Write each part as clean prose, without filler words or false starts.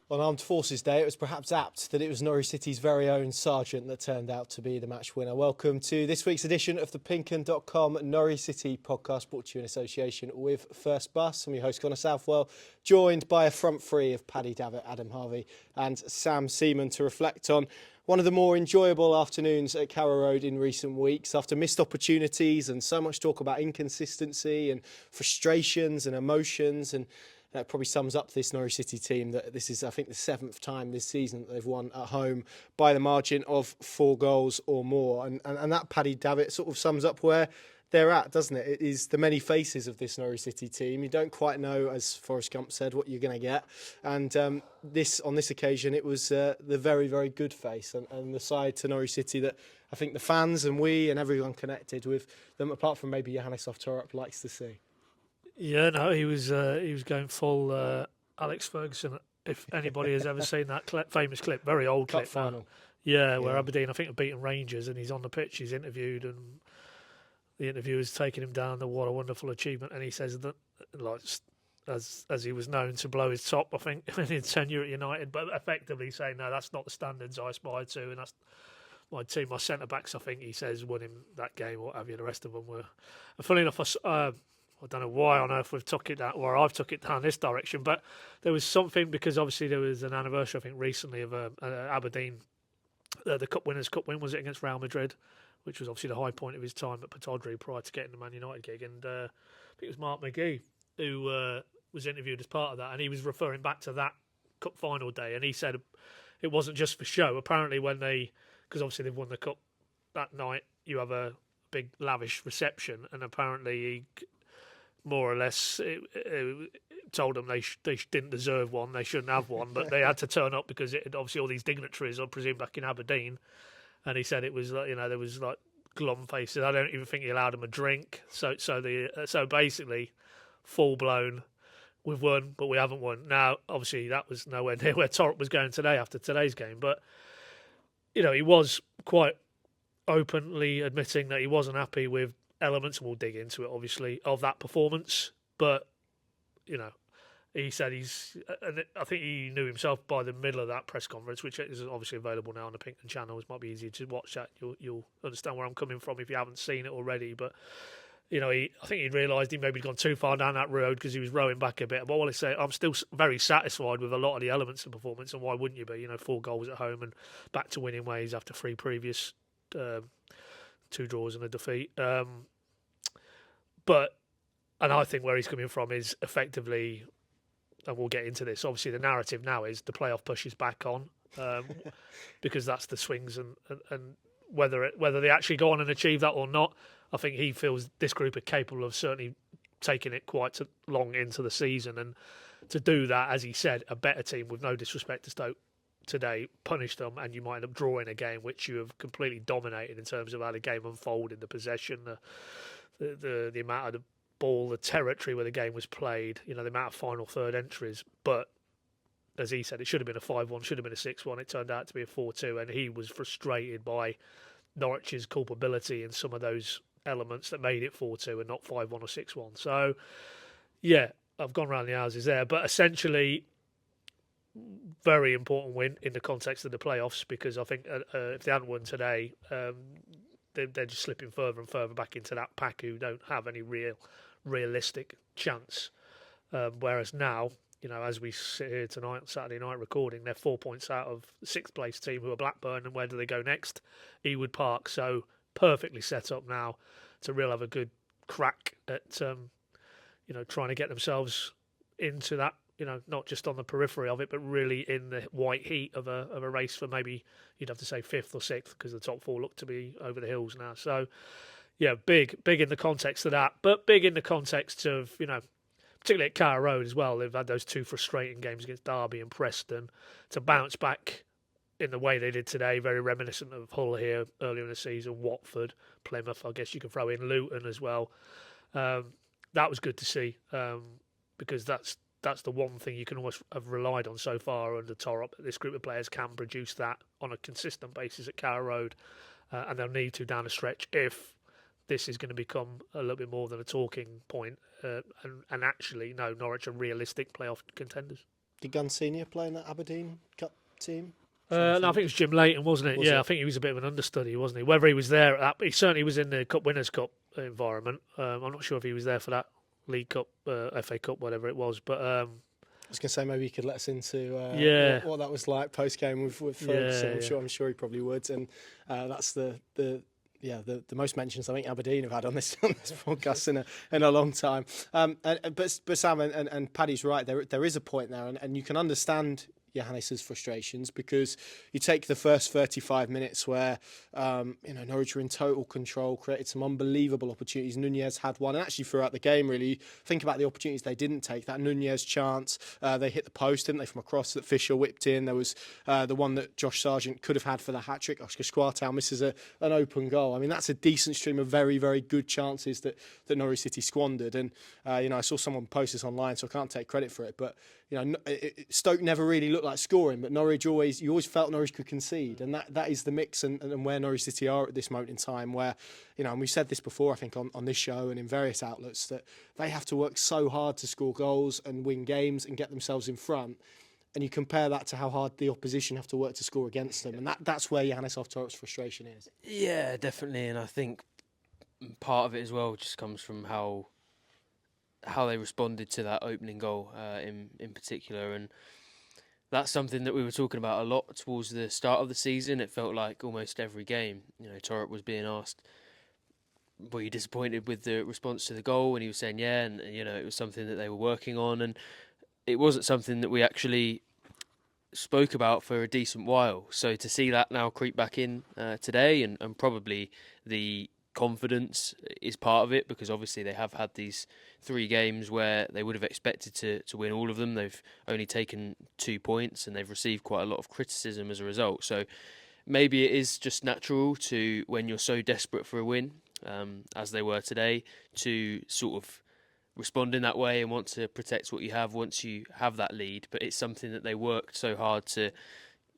On Armed Forces Day, it was perhaps apt that it was Norwich City's very own Sargent that turned out to be the match winner. Welcome to this week's edition of the PinkUn.com Norwich City podcast, brought to you in association with First Bus. I'm your host, Connor Southwell, joined by a front three of Paddy Davitt, Adam Harvey and Sam Seaman to reflect on one of the more enjoyable afternoons at Carrow Road in recent weeks. After missed opportunities and so much talk about inconsistency and frustrations and emotions, and that probably sums up this Norwich City team, that this is, I think, the 7th time this season that they've won at home by the margin of 4 goals or more. And that, Paddy Davitt, sort of sums up where they're at, doesn't it? It is the many faces of this Norwich City team. You don't quite know, as Forrest Gump said, what you're going to get. And on this occasion, it was the very, very good face and the side to Norwich City that I think the fans and we and everyone connected with them, apart from maybe Johannes Hoff Thorup, likes to see. Yeah, no, he was going full Alex Ferguson. If anybody has ever seen that famous clip, very old Cup clip final. now. Yeah, where Aberdeen, I think, have beaten Rangers, and he's on the pitch. He's interviewed, and the interviewer's taking him down. What a wonderful achievement! And he says that, like, as he was known to blow his top, I think, in his tenure at United, but effectively saying, no, that's not the standards I aspire to, and that's my team. My centre backs, I think he says, won him that game, or what have you. The rest of them were. And funny enough, I don't know why on earth we've took it that, or I've took it down this direction, but there was something, because obviously there was an anniversary, I think, recently of Aberdeen, the Cup Winners' Cup win, was it, against Real Madrid, which was obviously the high point of his time at Pittodrie prior to getting the Man United gig. And I think it was Mark McGee who was interviewed as part of that, and he was referring back to that Cup final day, and he said it wasn't just for show. Apparently because obviously they've won the Cup that night, you have a big lavish reception, and apparently he more or less told them they didn't deserve one, they shouldn't have one, but they had to turn up because it had, obviously all these dignitaries, I presume, back in Aberdeen, and he said it was like, there was like glum faces. I don't even think he allowed them a drink. So basically, full blown, we've won, but we haven't won. Now, obviously, that was nowhere near where Thorup was going today after today's game, but he was quite openly admitting that he wasn't happy with elements, and we'll dig into it, obviously, of that performance. But, he said and I think he knew himself by the middle of that press conference, which is obviously available now on the PinkUn channel. It might be easier to watch that. You'll understand where I'm coming from if you haven't seen it already. But, I think he'd realised he maybe gone too far down that road because he was rowing back a bit. But what I say, I'm still very satisfied with a lot of the elements of performance, and why wouldn't you be? 4 goals at home and back to winning ways after 3 previous 2 draws and a defeat. And I think where he's coming from is effectively, and we'll get into this, obviously the narrative now is the playoff push is back on, because that's the swings, and whether they actually go on and achieve that or not, I think he feels this group are capable of certainly taking it quite long into the season, and to do that, as he said, a better team, with no disrespect to Stoke today, punish them, and you might end up drawing a game which you have completely dominated in terms of how the game unfolded, the possession, the amount of the ball, the territory where the game was played, the amount of final third entries. But as he said, it should have been a 5-1, should have been a 6-1. It turned out to be a 4-2, and he was frustrated by Norwich's culpability in some of those elements that made it 4-2 and not 5-1 or 6-1. So, yeah, I've gone round the houses there, but essentially, very important win in the context of the playoffs, because I think if they hadn't won today, they're just slipping further and further back into that pack who don't have any realistic chance. Whereas now, as we sit here tonight, Saturday night recording, they're 4 points out of the 6th place team, who are Blackburn, and where do they go next? Ewood Park. So perfectly set up now to really have a good crack at trying to get themselves into that, not just on the periphery of it, but really in the white heat of a race for maybe, you'd have to say 5th or 6th, because the top 4 look to be over the hills now. So, yeah, big in the context of that, but big in the context of, particularly at Carrow Road as well. They've had those 2 frustrating games against Derby and Preston. To bounce back in the way they did today, very reminiscent of Hull here earlier in the season, Watford, Plymouth, I guess you could throw in Luton as well. That was good to see, because that's the one thing you can almost have relied on so far under Thorup, that this group of players can produce that on a consistent basis at Carrow Road, and they'll need to down the stretch if this is going to become a little bit more than a talking point, and actually, no, Norwich are realistic playoff contenders. Did Gunn Senior play in that Aberdeen Cup team? No, I think it was Jim Leighton, wasn't it? Was I it? think he was a bit of an understudy, wasn't he? Whether he was there at that, he certainly was in the Cup Winners' Cup environment. I'm not sure if he was there for that League Cup, FA Cup, whatever it was. But I was going to say maybe you could let us into what that was like post game with Ferguson. I'm sure he probably would, and that's the most mentions I think Aberdeen have had on this podcast in a long time. But Sam and Paddy's right. There is a point there, and you can understand Johannes' frustrations, because you take the first 35 minutes where Norwich were in total control, created some unbelievable opportunities. Nunez had one, and actually throughout the game, really, think about the opportunities they didn't take. That Nunez chance, they hit the post, didn't they, from a cross that Fisher whipped in. There was the one that Josh Sargent could have had for the hat-trick. Oscar Squartow misses an open goal. I mean, that's a decent stream of very, very good chances that Norwich City squandered. And, I saw someone post this online, so I can't take credit for it, but Stoke never really looked like scoring, but you always felt Norwich could concede, and that is the mix and where Norwich City are at this moment in time, where, and we've said this before, I think, on this show and in various outlets, that they have to work so hard to score goals and win games and get themselves in front. And you compare that to how hard the opposition have to work to score against them, and that's where Johannes Hoff Thorup's frustration is. Yeah, definitely, and I think part of it as well just comes from how they responded to that opening goal in particular, and that's something that we were talking about a lot towards the start of the season. It felt like almost every game, Thorup was being asked, were you disappointed with the response to the goal? And he was saying, yeah, and it was something that they were working on, and it wasn't something that we actually spoke about for a decent while. So to see that now creep back in today, and probably the confidence is part of it, because obviously they have had these 3 games where they would have expected to win all of them. They've only taken 2 points, and they've received quite a lot of criticism as a result. So maybe it is just natural to, when you're so desperate for a win, as they were today, to sort of respond in that way and want to protect what you have once you have that lead. But it's something that they worked so hard to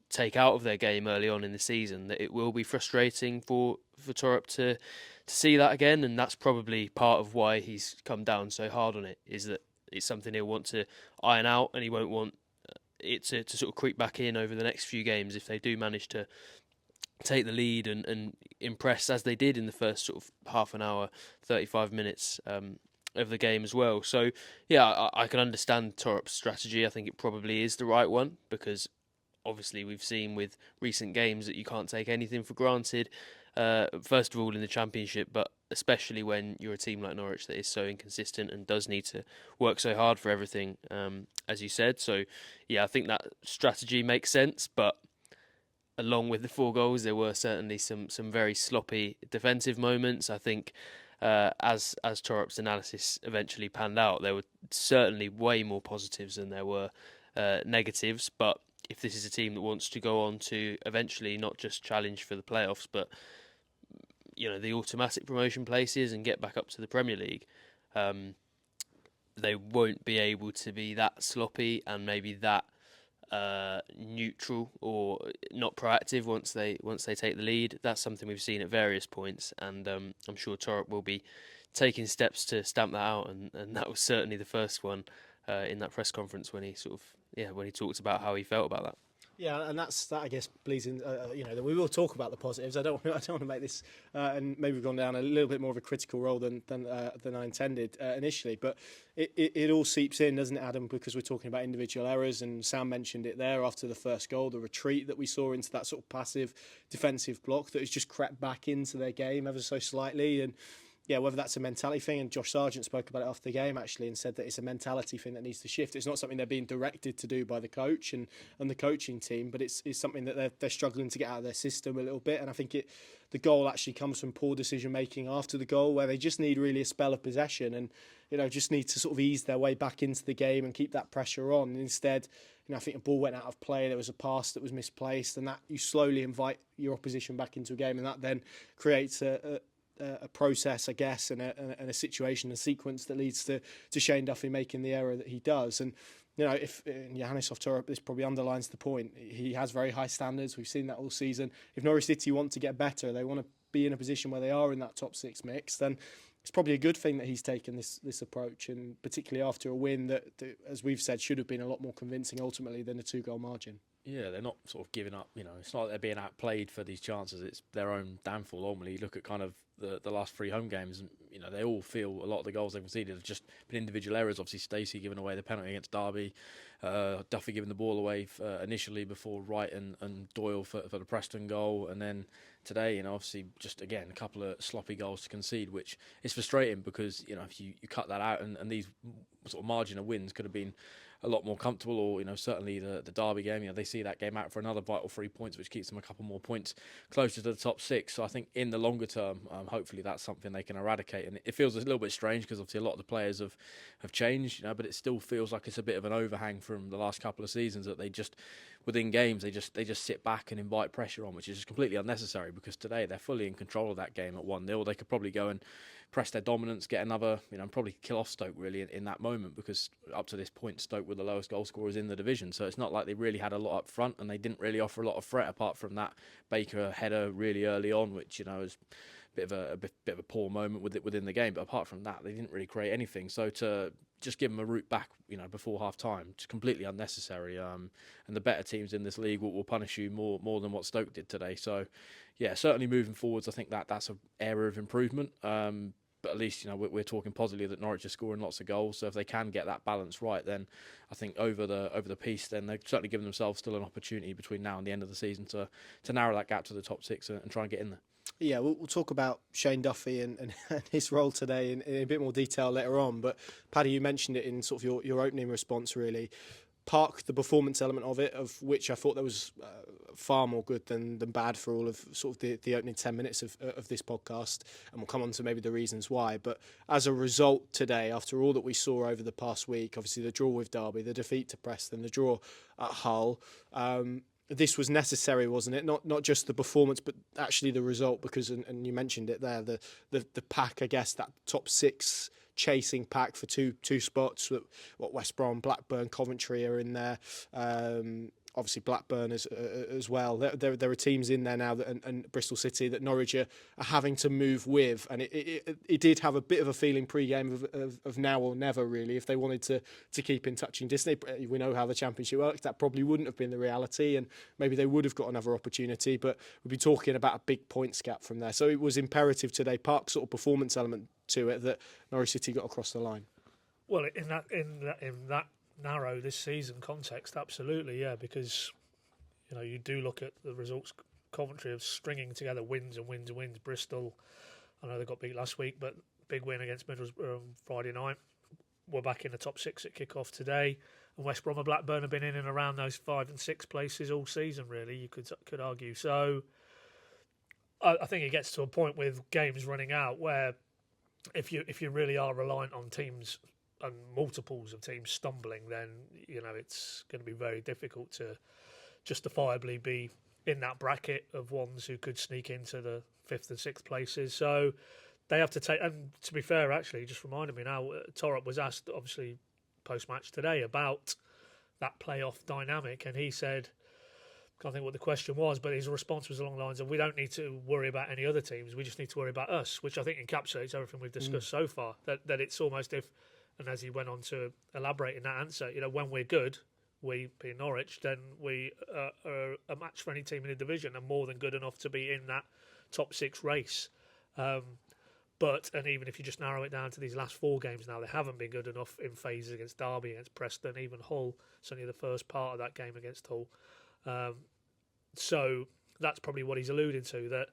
take out of their game early on in the season, that it will be frustrating for Thorup to see that again, and that's probably part of why he's come down so hard on it, is that it's something he'll want to iron out, and he won't want it to sort of creep back in over the next few games if they do manage to take the lead and impress as they did in the first sort of half an hour, 35 minutes of the game as well. So yeah, I can understand Thorup's strategy. I think it probably is the right one, because obviously we've seen with recent games that you can't take anything for granted, first of all in the Championship, but especially when you're a team like Norwich that is so inconsistent and does need to work so hard for everything, as you said. So yeah, I think that strategy makes sense, but along with the 4 goals, there were certainly some very sloppy defensive moments. I think as Thorup's analysis eventually panned out, there were certainly way more positives than there were negatives, but if this is a team that wants to go on to eventually not just challenge for the playoffs, but the automatic promotion places and get back up to the Premier League, they won't be able to be that sloppy and maybe that neutral or not proactive once they take the lead. That's something we've seen at various points, and I'm sure Thorup will be taking steps to stamp that out, and that was certainly the first one in that press conference when he when he talked about how he felt about that. Yeah, and that I guess bleeds in. We will talk about the positives. I don't want to make this, and maybe we've gone down a little bit more of a critical role than I intended initially. But it all seeps in, doesn't it, Adam? Because we're talking about individual errors, and Sam mentioned it there after the first goal, the retreat that we saw into that sort of passive defensive block that has just crept back into their game ever so slightly, and. Yeah, whether that's a mentality thing, and Josh Sargent spoke about it after the game actually and said that it's a mentality thing that needs to shift. It's not something they're being directed to do by the coach and the coaching team, but it's something that they're struggling to get out of their system a little bit. And I think the goal actually comes from poor decision making after the goal, where they just need really a spell of possession and just need to sort of ease their way back into the game and keep that pressure on. And instead, I think a ball went out of play. There was a pass that was misplaced, and that you slowly invite your opposition back into a game, and that then creates a process, I guess, and a situation, a sequence that leads to Shane Duffy making the error that he does. And if Johannes Hoff Thorup, this probably underlines the point. He has very high standards. We've seen that all season. If Norwich City want to get better, they want to be in a position where they are in that top 6 mix, then it's probably a good thing that he's taken this approach, and particularly after a win that, as we've said, should have been a lot more convincing ultimately than a 2-goal margin. Yeah, they're not sort of giving up. It's not like they're being outplayed for these chances. It's their own downfall. Ultimately, you look at kind of the last 3 home games, and they all feel a lot of the goals they've conceded have just been individual errors. Obviously, Stacey giving away the penalty against Derby, Duffy giving the ball away initially before Wright and Doyle for the Preston goal, and then today, obviously just again a couple of sloppy goals to concede, which is frustrating because if you cut that out and these sort of margin of wins could have been a lot more comfortable, or certainly the Derby game, they see that game out for another vital 3 points, which keeps them a couple more points closer to the top 6. So I think in the longer term, hopefully that's something they can eradicate. And it feels a little bit strange because obviously a lot of the players have changed, but it still feels like it's a bit of an overhang from the last couple of seasons that they just within games they just sit back and invite pressure on, which is just completely unnecessary because today they're fully in control of that game at 1-0. They could probably go and press their dominance, get another, and probably kill off Stoke really in that moment, because up to this point Stoke were the lowest goal scorers in the division. So it's not like they really had a lot up front, and they didn't really offer a lot of threat apart from that Baker header really early on, which was a bit of a poor moment within the game. But apart from that, they didn't really create anything. So to just give them a route back, before half time, it's completely unnecessary. And the better teams in this league will punish you more than what Stoke did today. So, yeah, certainly moving forwards, I think that's an area of improvement. But at least we're talking positively that Norwich are scoring lots of goals. So if they can get that balance right, then I think over the piece, then they've certainly given themselves still an opportunity between now and the end of the season to narrow that gap to the top 6 and try and get in there. Yeah, we'll talk about Shane Duffy and his role today in a bit more detail later on. But Paddy, you mentioned it in sort of your opening response, really. Park, the performance element of it, of which I thought there was far more good than bad for all of sort of the opening 10 minutes of this podcast, and we'll come on to maybe the reasons why. But as a result today, after all that we saw over the past week, obviously the draw with Derby, the defeat to Preston, the draw at Hull, this was necessary, wasn't it? Not just the performance, but actually the result, because, and you mentioned it there, the pack, I guess, that top 6 chasing pack for two spots. What West Brom, Blackburn, Coventry are in there. Obviously Blackburn as well. There are teams in there now and Bristol City that Norwich are having to move with, and it did have a bit of a feeling pre-game of now or never, really. If they wanted to keep in touching distance, we know how the Championship works. That probably wouldn't have been the reality, and maybe they would have got another opportunity, but we'd be talking about a big points gap from there. So it was imperative today, Park's sort of performance element to it, that Norwich City got across the line. Well, in that narrow this season context, absolutely, yeah, because you do look at the results. Coventry of stringing together wins and wins and wins. Bristol, I know they got beat last week, but big win against Middlesbrough on Friday night. We're back in the top 6 at kick-off today, and West Brom and Blackburn have been in and around those 5 and 6 places all season, really, you could argue. So I think it gets to a point with games running out where if you really are reliant on teams and multiples of teams stumbling, then it's going to be very difficult to justifiably be in that bracket of ones who could sneak into the 5th and 6th places. So they have to take, and to be fair, actually, just reminded me now, Thorup was asked, obviously, post-match today about that playoff dynamic, and he said, I can't think what the question was, but his response was along the lines of, we don't need to worry about any other teams, we just need to worry about us, which I think encapsulates everything we've discussed so far, that it's almost if, and as he went on to elaborate in that answer, when we're good, we being Norwich, then we are a match for any team in the division and more than good enough to be in that top 6 race. But even if you just narrow it down to these last 4 games now, they haven't been good enough in phases against Derby, against Preston, even Hull, certainly the first part of that game against Hull. So that's probably what he's alluding to, that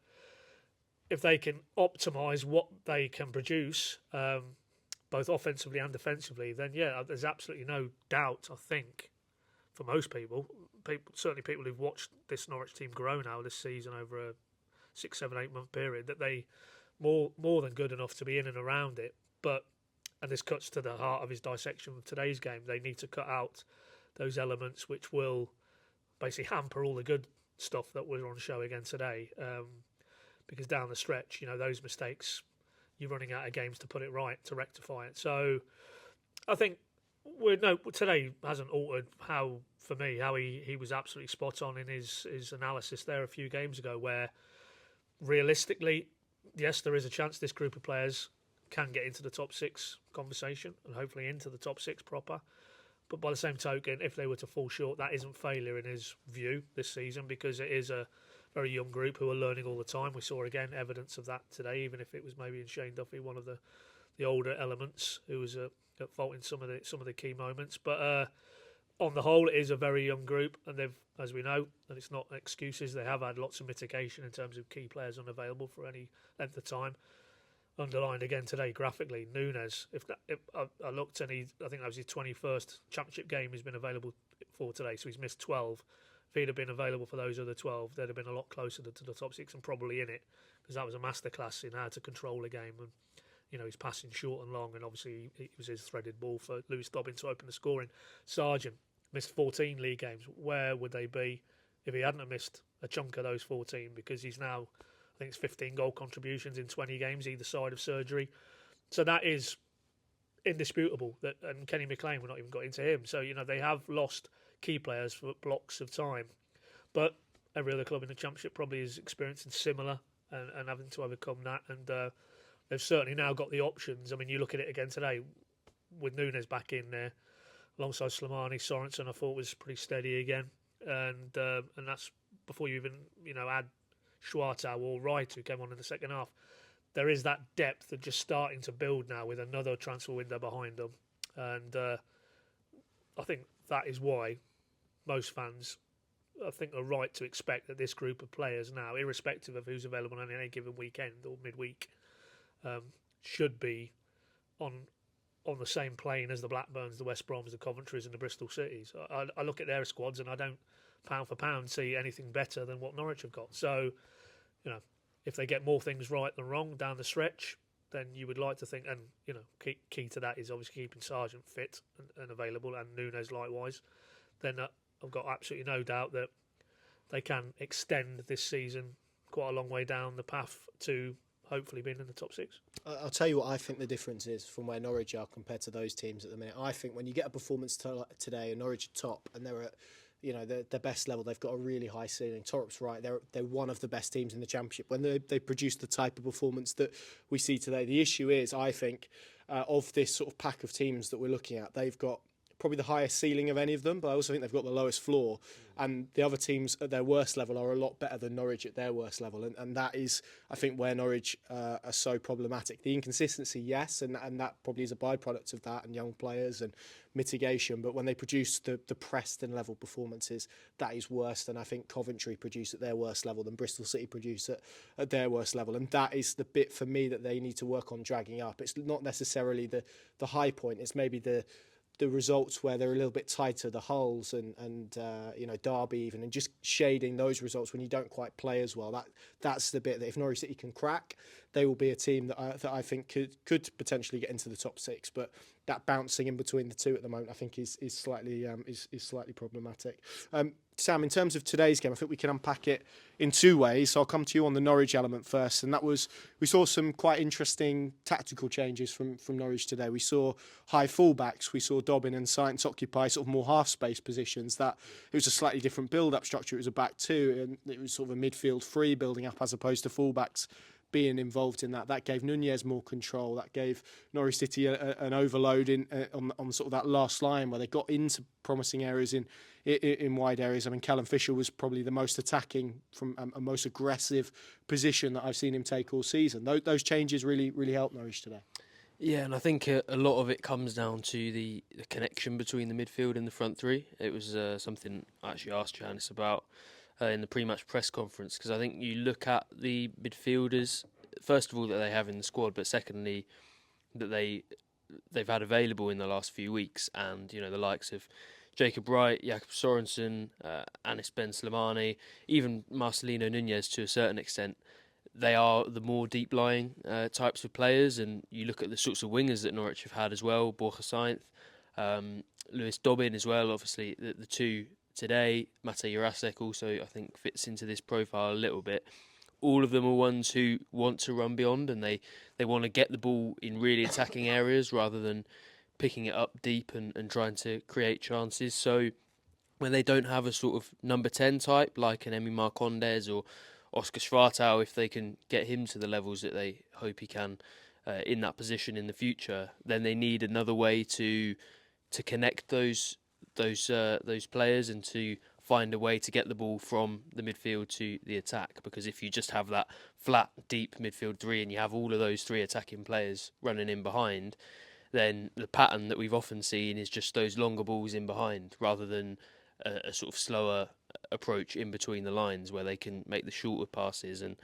if they can optimise what they can produce, both offensively and defensively, then there's absolutely no doubt, I think, for most people, certainly people who've watched this Norwich team grow now this season over a 6, 7, 8 month period, that they more than good enough to be in and around it. But, and this cuts to the heart of his dissection of today's game, they need to cut out those elements which will basically hamper all the good stuff that was on show again today, because down the stretch, those mistakes, you're running out of games to put it right, to rectify it. So I think today hasn't altered how he was absolutely spot on in his analysis there a few games ago, where realistically, yes, there is a chance this group of players can get into the top 6 conversation and hopefully into the top 6 proper. But by the same token, if they were to fall short, that isn't failure in his view this season, because it is a very young group who are learning all the time. We saw again evidence of that today, even if it was maybe in Shane Duffy, one of the older elements, who was at fault in some of the key moments. But on the whole, it is a very young group, and they've, as we know, and it's not excuses, they have had lots of mitigation in terms of key players unavailable for any length of time. Underlined again today graphically, Nunes. If I looked, and I think that was his 21st Championship game he's been available for today, so he's missed 12. If he'd have been available for those other 12, they'd have been a lot closer to the top 6 and probably in it, because that was a masterclass in how to control a game. And he's passing short and long, and obviously it was his threaded ball for Lewis Dobbin to open the scoring. Sargent missed 14 league games. Where would they be if he hadn't have missed a chunk of those 14? Because he's now, I think it's 15 goal contributions in 20 games either side of surgery. So that is indisputable. And Kenny McLean, we're not even got into him. So, they have lost key players for blocks of time. But every other club in the Championship probably is experiencing similar and having to overcome that. And they've certainly now got the options. I mean, you look at it again today with Nunes back in there alongside Slimani. Sorensen, I thought, was pretty steady again. And that's before you even, add Schwartau or Wright, who came on in the second half. There is that depth of just starting to build now with another transfer window behind them. And I think that is why most fans, I think, are right to expect that this group of players now, irrespective of who's available on any given weekend or midweek, should be on the same plane as the Blackburns, the West Broms, the Coventries and the Bristol Cities. I look at their squads and I don't, pound for pound, see anything better than what Norwich have got. So, if they get more things right than wrong down the stretch, then you would like to think, and, key to that is obviously keeping Sargent fit and available, and Nunes likewise, then I've got absolutely no doubt that they can extend this season quite a long way down the path to hopefully being in the top 6. I'll tell you what I think the difference is from where Norwich are compared to those teams at the minute. I think when you get a performance today, and Norwich are top, and they're at their best level, they've got a really high ceiling. Thorup's right, they're one of the best teams in the Championship when they produce the type of performance that we see today. The issue is, I think, of this sort of pack of teams that we're looking at, they've got probably the highest ceiling of any of them, but I also think they've got the lowest floor. And the other teams at their worst level are a lot better than Norwich at their worst level. And that is, I think, where Norwich are so problematic. The inconsistency, yes, and that probably is a byproduct of that and young players and mitigation. But when they produce the Preston level performances, that is worse than I think Coventry produce at their worst level, than Bristol City produce at their worst level. And that is the bit for me that they need to work on dragging up. It's not necessarily the high point. It's maybe the results where they're a little bit tighter, the Hulls and Derby even, and just shading those results when you don't quite play as well. That's the bit that if Norwich City can crack, they will be a team that I think could potentially get into the top 6. But that bouncing in between the two at the moment, I think is slightly problematic. Sam, in terms of today's game, I think we can unpack it in two ways. So I'll come to you on the Norwich element first, and that was, we saw some quite interesting tactical changes from Norwich today. We saw high fullbacks, we saw Dobbin and Sainz occupy sort of more half-space positions. That it was a slightly different build-up structure. It was a back two, and it was sort of a midfield free building up as opposed to fullbacks being involved in that. That gave Nunez more control. That gave Norwich City an overload on sort of that last line where they got into promising areas in wide areas. I mean, Callum Fisher was probably the most attacking from a most aggressive position that I've seen him take all season. Those changes really helped Norwich today. Yeah, and I think a lot of it comes down to the connection between the midfield and the front three. It was something I actually asked Johannes about in the pre-match press conference, because I think you look at the midfielders, first of all, that they have in the squad, but secondly, that they've had available in the last few weeks, and the likes of Jacob Wright, Jakob Sorensen, Anis Ben Slimani, even Marcelino Nunez to a certain extent, they are the more deep-lying types of players. And you look at the sorts of wingers that Norwich have had as well, Borja Sainz, Lewis Dobbin as well, obviously the two today. Mate Jurasek also, I think, fits into this profile a little bit. All of them are ones who want to run beyond, and they want to get the ball in really attacking areas rather than picking it up deep and trying to create chances. So when they don't have a sort of number 10 type like an Emi Marcondes or Oscar Schwartau, if they can get him to the levels that they hope he can in that position in the future, then they need another way to connect those players and to find a way to get the ball from the midfield to the attack. Because if you just have that flat, deep midfield three and you have all of those three attacking players running in behind, then the pattern that we've often seen is just those longer balls in behind rather than a sort of slower approach in between the lines where they can make the shorter passes and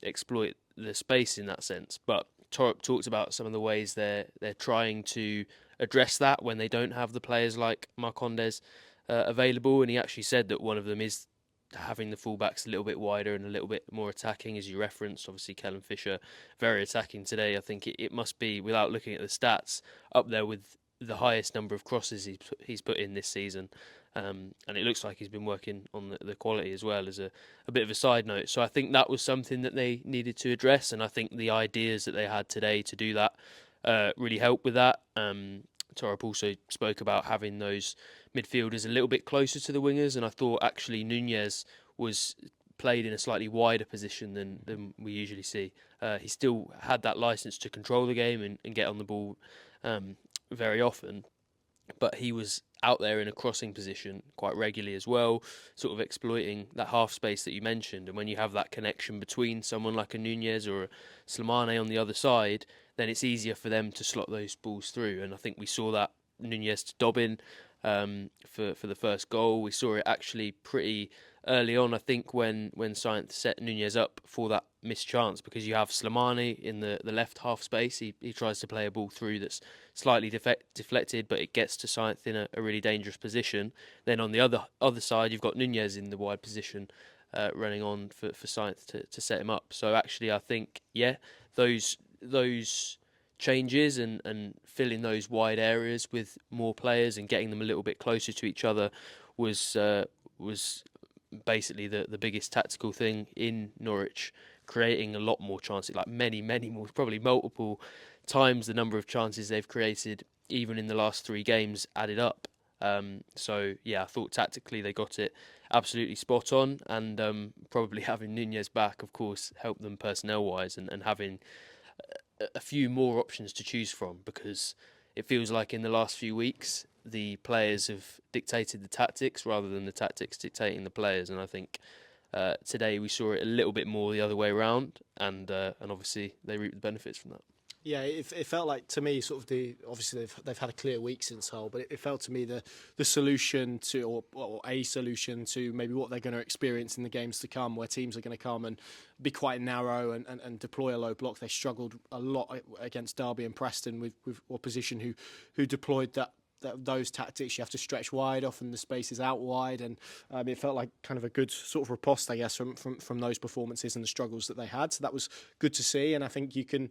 exploit the space in that sense. But Thorup talked about some of the ways they're trying to address that when they don't have the players like Marcondes available, and he actually said that one of them is having the fullbacks a little bit wider and a little bit more attacking, as you referenced. Obviously, Kellen Fisher, very attacking today. I think it must be, without looking at the stats, up there with the highest number of crosses he's put in this season. And it looks like he's been working on the quality as well, as a bit of a side note. So I think that was something that they needed to address, and I think the ideas that they had today to do that really helped with that. Thorup also spoke about having those midfielders a little bit closer to the wingers, and I thought actually Nunez was played in a slightly wider position than we usually see. He still had that licence to control the game and get on the ball very often, but he was out there in a crossing position quite regularly as well, sort of exploiting that half space that you mentioned. And when you have that connection between someone like a Nunez or a Slimane on the other side, then it's easier for them to slot those balls through. And I think we saw that Nunez to Dobbin for the first goal. We saw it actually pretty early on, I think, when Sainz set Nunez up for that missed chance, because you have Slimane in the left half space. He tries to play a ball through that's slightly deflected, but it gets to Sainz in a really dangerous position. Then on the other side, you've got Nunez in the wide position, running on for Sainz to set him up. So actually, I think, those changes and filling those wide areas with more players and getting them a little bit closer to each other was basically the biggest tactical thing in Norwich, creating a lot more chances, like many more, probably multiple times the number of chances they've created even in the last 3 games added up. So I thought tactically they got it absolutely spot on, and probably having Nunez back, of course, helped them personnel wise, and having a few more options to choose from, because it feels like in the last few weeks the players have dictated the tactics rather than the tactics dictating the players. And I think today we saw it a little bit more the other way around, and obviously they reap the benefits from that. Yeah, it felt like to me obviously they've had a clear week since Hull, but it felt to me the solution to or a solution to maybe what they're going to experience in the games to come, where teams are going to come and be quite narrow and deploy a low block. They struggled a lot against Derby and Preston with opposition who deployed those tactics. You have to stretch wide, often the space is out wide, and it felt like kind of a good sort of riposte, I guess, from those performances and the struggles that they had. So that was good to see, and I think you can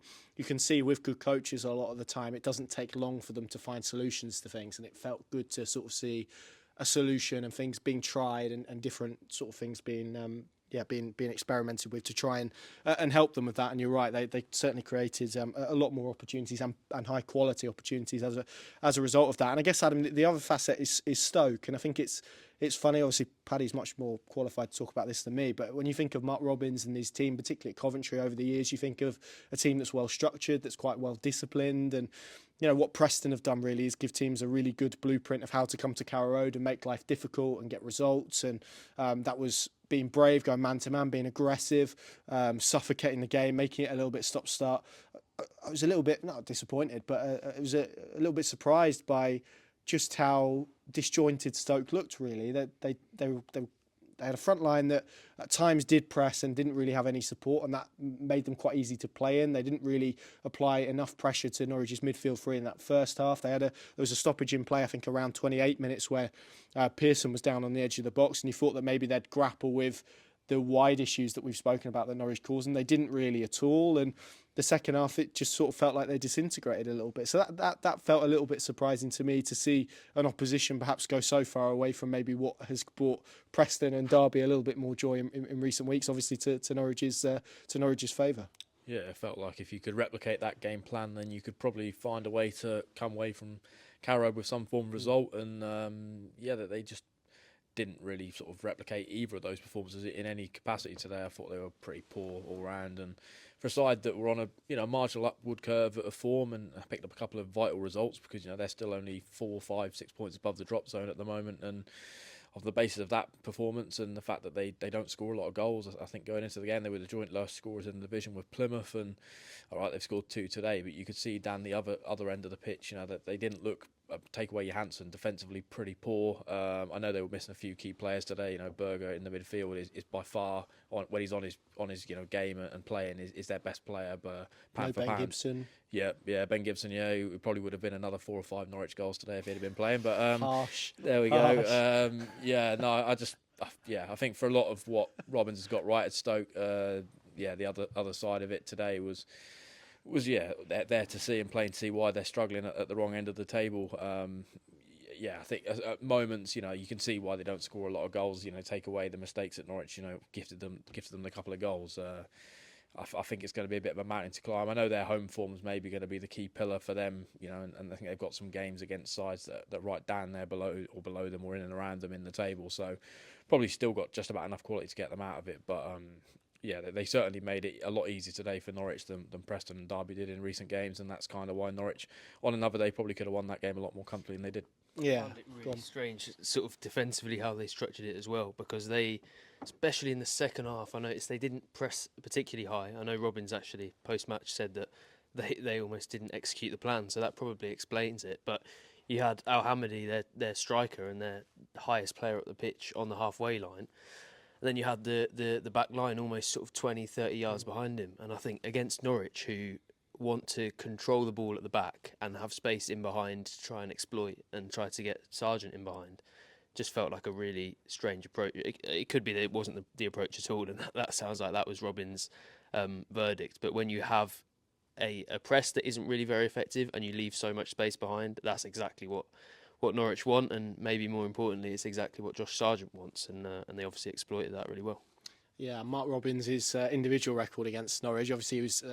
see with good coaches a lot of the time it doesn't take long for them to find solutions to things, and it felt good to sort of see a solution and things being tried and different sort of things being experimented with to try and help them with that. And you're right, they certainly created a lot more opportunities and high quality opportunities as a result of that. And I guess, Adam, the other facet is Stoke, and I think it's funny. Obviously, Paddy's much more qualified to talk about this than me, but when you think of Mark Robins and his team, particularly at Coventry over the years, you think of a team that's well structured, that's quite well disciplined, and what Preston have done really is give teams a really good blueprint of how to come to Carrow Road and make life difficult and get results. And that was being brave, going man-to-man, being aggressive, suffocating the game, making it a little bit stop-start. I was a little bit, not disappointed, but I was a little bit surprised by just how disjointed Stoke looked, really. They had a front line that at times did press and didn't really have any support, and that made them quite easy to play in. They didn't really apply enough pressure to Norwich's midfield three in that first half. There was a stoppage in play, I think, around 28 minutes where Pearson was down on the edge of the box, and you thought that maybe they'd grapple with the wide issues that we've spoken about that Norwich caused, and they didn't really at all. And the second half, it just sort of felt like they disintegrated a little bit. So that felt a little bit surprising to me, to see an opposition perhaps go so far away from maybe what has brought Preston and Derby a little bit more joy in recent weeks, obviously to Norwich's favour. Yeah, it felt like if you could replicate that game plan, then you could probably find a way to come away from Carrow with some form of result. And that they just didn't really sort of replicate either of those performances in any capacity today. I thought they were pretty poor all round, and for a side that were on a marginal upward curve of form, and picked up a couple of vital results because they're still only 4, 5, 6 points above the drop zone at the moment, and off the basis of that performance and the fact that they don't score a lot of goals, I think going into the game they were the joint lowest scorers in the division with Plymouth, and all right, they've scored 2 today, but you could see down the other end of the pitch, that they didn't look, take away Johansson, defensively pretty poor. I know they were missing a few key players today. Berger in the midfield is by far, when he's on his game and playing, is their best player. But pound for Ben pound, Gibson. Yeah, Ben Gibson. Yeah, who probably would have been another 4 or 5 Norwich goals today if he'd have been playing. But Harsh. There we Harsh. go. I think for a lot of what Robbins has got right at Stoke, the other side of it today was there to see and plain to see why they're struggling at the wrong end of the table. I think at moments, you can see why they don't score a lot of goals. Take away the mistakes at Norwich, gifted them a couple of goals. I think it's going to be a bit of a mountain to climb. I know their home form is maybe going to be the key pillar for them, and I think they've got some games against sides that right down there below them or in and around them in the table. So probably still got just about enough quality to get them out of it. But they certainly made it a lot easier today for Norwich than Preston and Derby did in recent games, and that's kind of why Norwich on another day probably could have won that game a lot more comfortably than they did. Yeah, I found it really strange, sort of defensively how they structured it as well, because they, especially in the second half, I noticed they didn't press particularly high. I know Robbins actually post-match said that they almost didn't execute the plan, so that probably explains it. But you had Al Hamidi, their striker and their highest player at the pitch, on the halfway line. And then you had the back line almost sort of 20, 30 yards behind him. And I think against Norwich, who want to control the ball at the back and have space in behind to try and exploit and try to get Sargent in behind, just felt like a really strange approach. It could be that it wasn't the approach at all, and that sounds like that was Robin's verdict. But when you have a press that isn't really very effective and you leave so much space behind, that's exactly what Norwich want, and maybe more importantly, it's exactly what Josh Sargent wants, and they obviously exploited that really well. Yeah, Mark Robbins' individual record against Norwich, obviously he was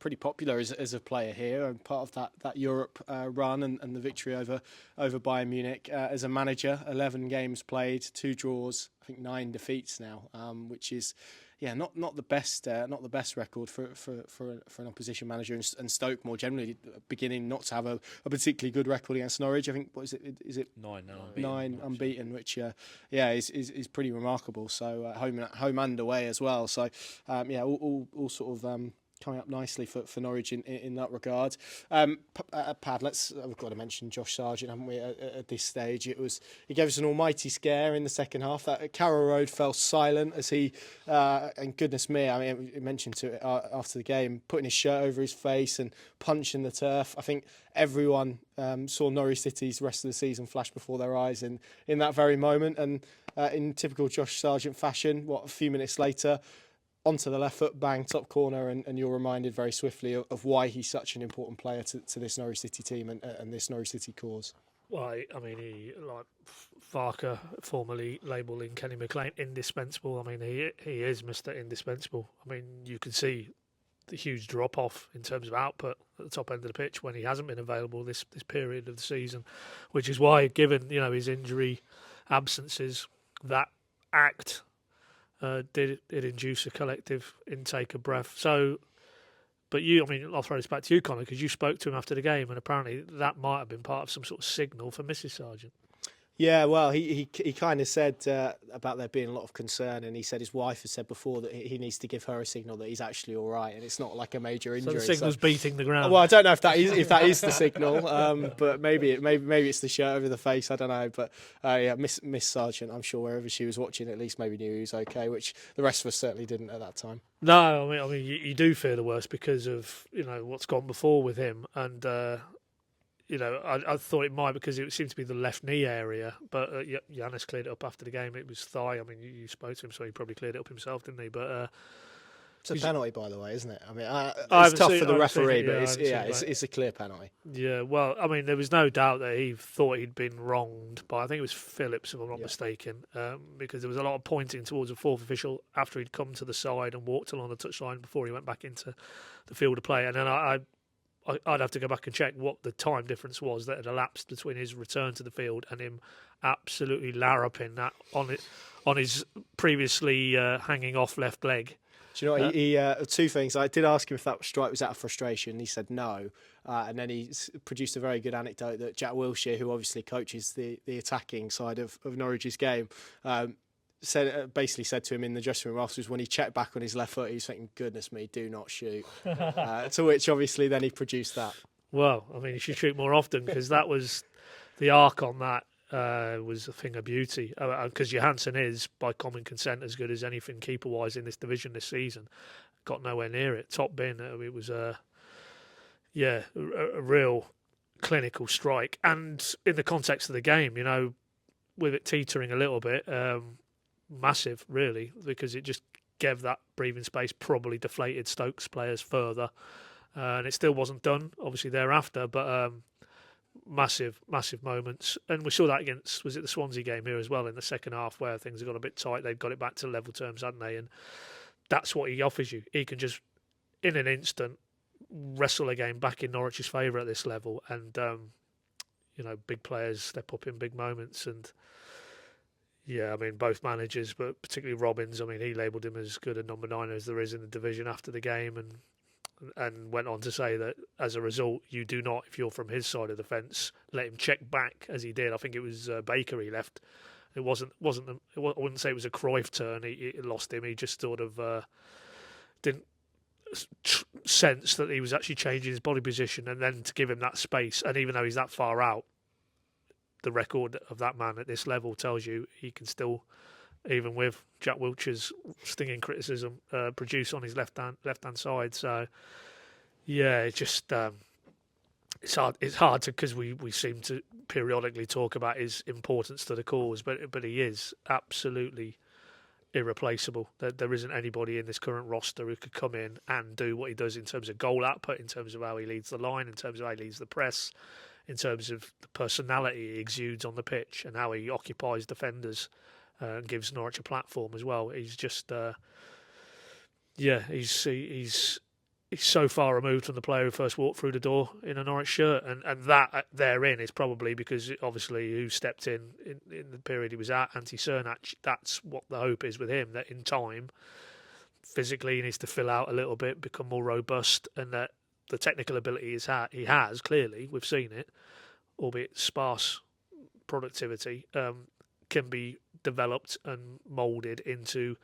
pretty popular as a player here, and part of that Europe run and the victory over Bayern Munich. As a manager, 11 games played, 2 draws, I think 9 defeats now, which is not the best record for an opposition manager, and Stoke more generally beginning not to have a particularly good record against Norwich. I think is it 9 now? 9 unbeaten, which is pretty remarkable. So home and away as well. So all sort of coming up nicely for Norwich in that regard. Pad, we've got to mention Josh Sargent, haven't we? At this stage, he gave us an almighty scare in the second half. That Carrow Road fell silent as he, and goodness me, I mean, he mentioned to it after the game, putting his shirt over his face and punching the turf. I think everyone saw Norwich City's rest of the season flash before their eyes in that very moment. And in typical Josh Sargent fashion, a few minutes later, onto the left foot, bang, top corner, and you're reminded very swiftly of why he's such an important player to this Norwich City team and this Norwich City cause. Well, I mean, he, like Farker, formerly labelling Kenny McLean indispensable. I mean, he is Mr. Indispensable. I mean, you can see the huge drop-off in terms of output at the top end of the pitch when he hasn't been available this period of the season, which is why, given his injury absences, that act did induce a collective intake of breath. So, but I'll throw this back to you, Connor, because you spoke to him after the game, and apparently that might have been part of some sort of signal for Mrs. Sargent. Yeah, well, he kind of said about there being a lot of concern, and he said his wife has said before that he needs to give her a signal that he's actually all right, and it's not like a major injury. So the signal's beating the ground. Well, I don't know if that is the signal, but maybe it's the shirt over the face. I don't know, but Miss Sargent, I'm sure wherever she was watching, at least maybe knew he was okay, which the rest of us certainly didn't at that time. No, I mean, you do fear the worst because of what's gone before with him, and. I thought it might because it seemed to be the left knee area, but Johannes cleared it up after the game. It was thigh. I mean, you spoke to him, so he probably cleared it up himself, didn't he? But it's a penalty, by the way, isn't it? I mean, it's tough for the referee, but it's a clear penalty. Yeah, well, I mean, there was no doubt that he thought he'd been wronged by, I think it was Phillips, if I'm not mistaken, because there was a lot of pointing towards a fourth official after he'd come to the side and walked along the touchline before he went back into the field of play. And then I I'd have to go back and check what the time difference was that had elapsed between his return to the field and him absolutely larruping that on his previously hanging off left leg. Do you know what? He two things. I did ask him if that strike was out of frustration. He said no. And then he produced a very good anecdote that Jack Wilshere, who obviously coaches the attacking side of Norwich's game, basically said to him in the dressing room afterwards when he checked back on his left foot, he was thinking, goodness me, do not shoot. To which obviously then he produced that. Well, I mean, he should shoot more often because that was the arc on that was a thing of beauty. Because Johansson is, by common consent, as good as anything keeper-wise in this division this season. Got nowhere near it. Top bin. It was a real clinical strike. And in the context of the game, with it teetering a little bit, massive, really, because it just gave that breathing space, probably deflated Stoke's players further. And it still wasn't done, obviously, thereafter, but massive moments. And we saw that against, was it the Swansea game here as well, in the second half, where things have got a bit tight. They've got it back to level terms, hadn't they? And that's what he offers you. He can just, in an instant, wrestle a game back in Norwich's favour at this level. And, big players step up in big moments. And yeah, I mean, both managers, but particularly Robbins, I mean, he labelled him as good a number 9 as there is in the division after the game, and went on to say that as a result, you do not, if you're from his side of the fence, let him check back as he did. I think it was Baker he left. It wasn't. I wouldn't say it was a Cruyff turn. He lost him. He just sort of didn't sense that he was actually changing his body position, and then to give him that space. And even though he's that far out, the record of that man at this level tells you he can still, even with Jack Wilshere's stinging criticism, produce on his left hand side. So yeah, it's just it's hard. It's hard to, because we seem to periodically talk about his importance to the cause, but he is absolutely irreplaceable. There isn't anybody in this current roster who could come in and do what he does in terms of goal output, in terms of how he leads the line, in terms of how he leads the press, in terms of the personality he exudes on the pitch and how he occupies defenders and gives Norwich a platform as well. He's just, he's so far removed from the player who first walked through the door in a Norwich shirt, and that therein is probably because obviously who stepped in the period he was at, Anti-Cernach. That's what the hope is with him, that in time, physically he needs to fill out a little bit, become more robust, and that the technical ability he has, clearly, we've seen it, albeit sparse productivity, can be developed and moulded into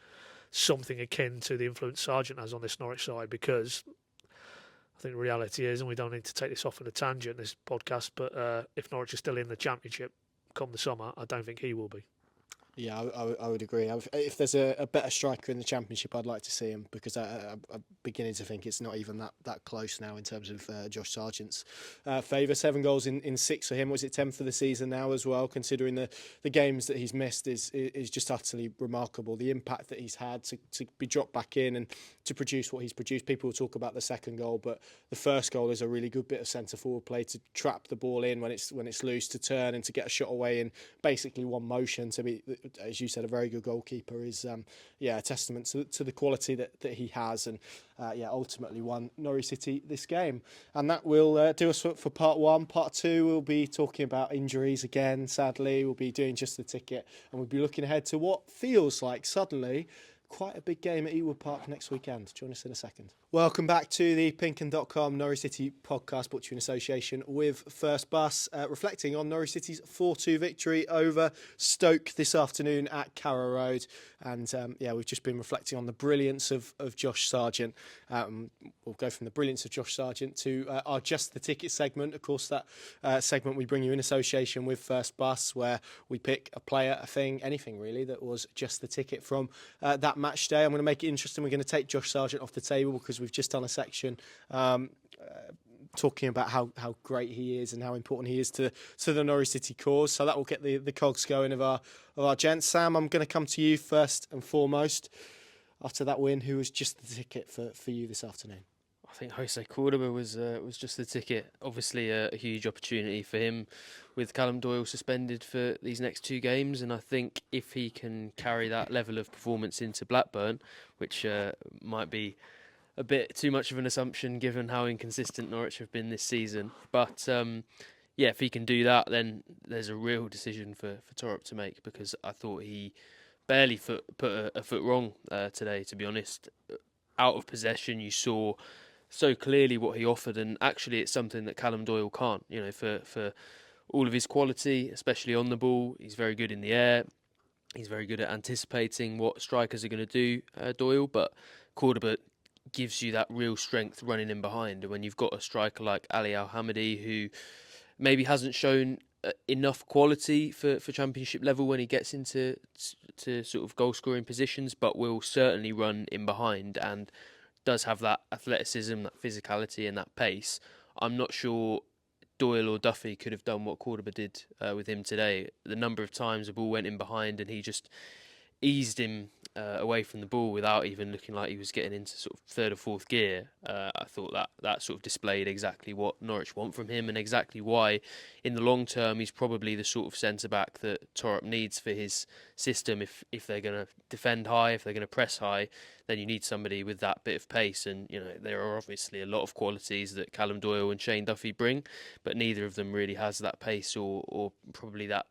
something akin to the influence Sargent has on this Norwich side, because I think the reality is, and we don't need to take this off on a tangent, this podcast, but if Norwich is still in the Championship come the summer, I don't think he will be. Yeah, I would agree. If there's a better striker in the Championship, I'd like to see him, because I'm beginning to think it's not even that close now in terms of Josh Sargent's favour. 7 goals in 6 for him. Was it 10 for the season now as well? Considering the games that he's missed is just utterly remarkable. The impact that he's had to be dropped back in and to produce what he's produced. People will talk about the second goal, but the first goal is a really good bit of centre forward play to trap the ball in when it's loose, to turn and to get a shot away in basically one motion. To be, as you said, a very good goalkeeper is a testament to the quality that he has, and ultimately won Norwich City this game. And that will do us for part 1. Part 2, we'll be talking about injuries again, sadly. We'll be doing just the ticket, and we'll be looking ahead to what feels like suddenly quite a big game at Ewood Park next weekend. Join us in a second. Welcome back to the PinkUn.com Norwich City podcast, brought to you in association with First Bus, reflecting on Norwich City's 4-2 victory over Stoke this afternoon at Carrow Road. And we've just been reflecting on the brilliance of Josh Sargent. We'll go from the brilliance of Josh Sargent to our Just the Ticket segment. Of course, that segment we bring you in association with First Bus, where we pick a player, a thing, anything really, that was just the ticket from that match day. I'm going to make it interesting. We're going to take Josh Sargent off the table because we've just done a section talking about how great he is and how important he is to the Norwich City cause. So that will get the cogs going of our gents. Sam, I'm going to come to you first and foremost. After that win, who was just the ticket for you this afternoon? I think Jose Cordoba was just the ticket. Obviously, a huge opportunity for him with Callum Doyle suspended for these next 2 games, and I think if he can carry that level of performance into Blackburn, which might be a bit too much of an assumption given how inconsistent Norwich have been this season. But yeah, if he can do that, then there's a real decision for Thorup to make, because I thought he barely put a foot wrong today, to be honest. Out of possession, you saw so clearly what he offered, and actually it's something that Callum Doyle can't. You know, for all of his quality, especially on the ball, he's very good in the air. He's very good at anticipating what strikers are going to do, Doyle, but Cordoba gives you that real strength running in behind. And when you've got a striker like Ali Al-Hamidi, who maybe hasn't shown enough quality for championship level when he gets into sort of goal scoring positions, but will certainly run in behind and does have that athleticism, that physicality and that pace, I'm not sure Doyle or Duffy could have done what Cordoba did with him today. The number of times the ball went in behind and he just eased him away from the ball without even looking like he was getting into sort of third or fourth gear. I thought that sort of displayed exactly what Norwich want from him, and exactly why in the long term he's probably the sort of centre-back that Thorup needs for his system. If they're going to defend high, if they're going to press high, then you need somebody with that bit of pace. And you know, there are obviously a lot of qualities that Callum Doyle and Shane Duffy bring, but neither of them really has that pace or probably that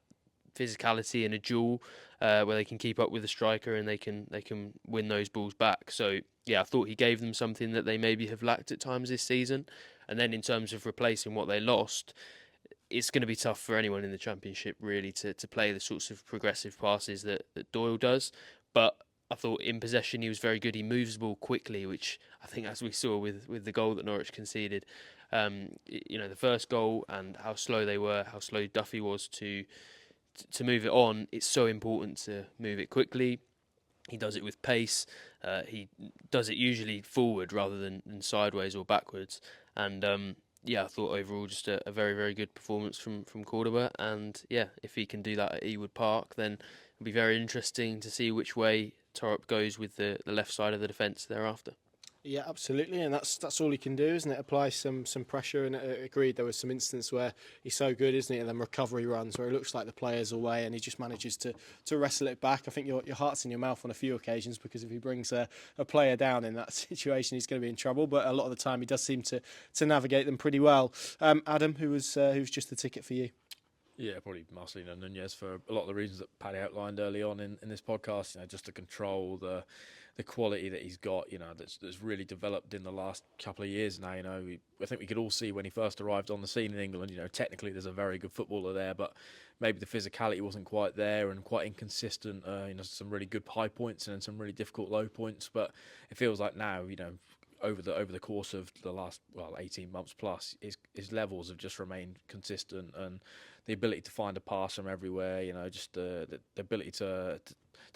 physicality in a duel where they can keep up with the striker and they can win those balls back. So yeah, I thought he gave them something that they maybe have lacked at times this season. And then in terms of replacing what they lost, it's going to be tough for anyone in the Championship really to play the sorts of progressive passes that Doyle does. But I thought in possession he was very good. He moves the ball quickly, which I think, as we saw with the goal that Norwich conceded, the first goal and how slow they were, how slow Duffy was to move it on. It's so important to move it quickly. He does it with pace. He does it usually forward rather than sideways or backwards. And I thought overall just a very, very good performance from Cordoba. And yeah, if he can do that at Ewood Park, then it'll be very interesting to see which way Thorup goes with the left side of the defence thereafter. Yeah, absolutely, and that's all he can do, isn't it? Apply some pressure, and agreed. There was some instance where he's so good, isn't he? And then recovery runs where it looks like the player's away, and he just manages to wrestle it back. I think your heart's in your mouth on a few occasions, because if he brings a player down in that situation, he's going to be in trouble. But a lot of the time, he does seem to navigate them pretty well. Adam, who's just the ticket for you? Yeah, probably Marcelino Nunez for a lot of the reasons that Paddy outlined early on in this podcast. You know, just to control the quality that he's got, you know, that's really developed in the last couple of years now. You know, I think we could all see when he first arrived on the scene in England, you know, technically there's a very good footballer there, but maybe the physicality wasn't quite there and quite inconsistent. Some really good high points and some really difficult low points. But it feels like now, you know, over the course of the last 18 months plus, his levels have just remained consistent, and the ability to find a pass from everywhere, you know, just the ability to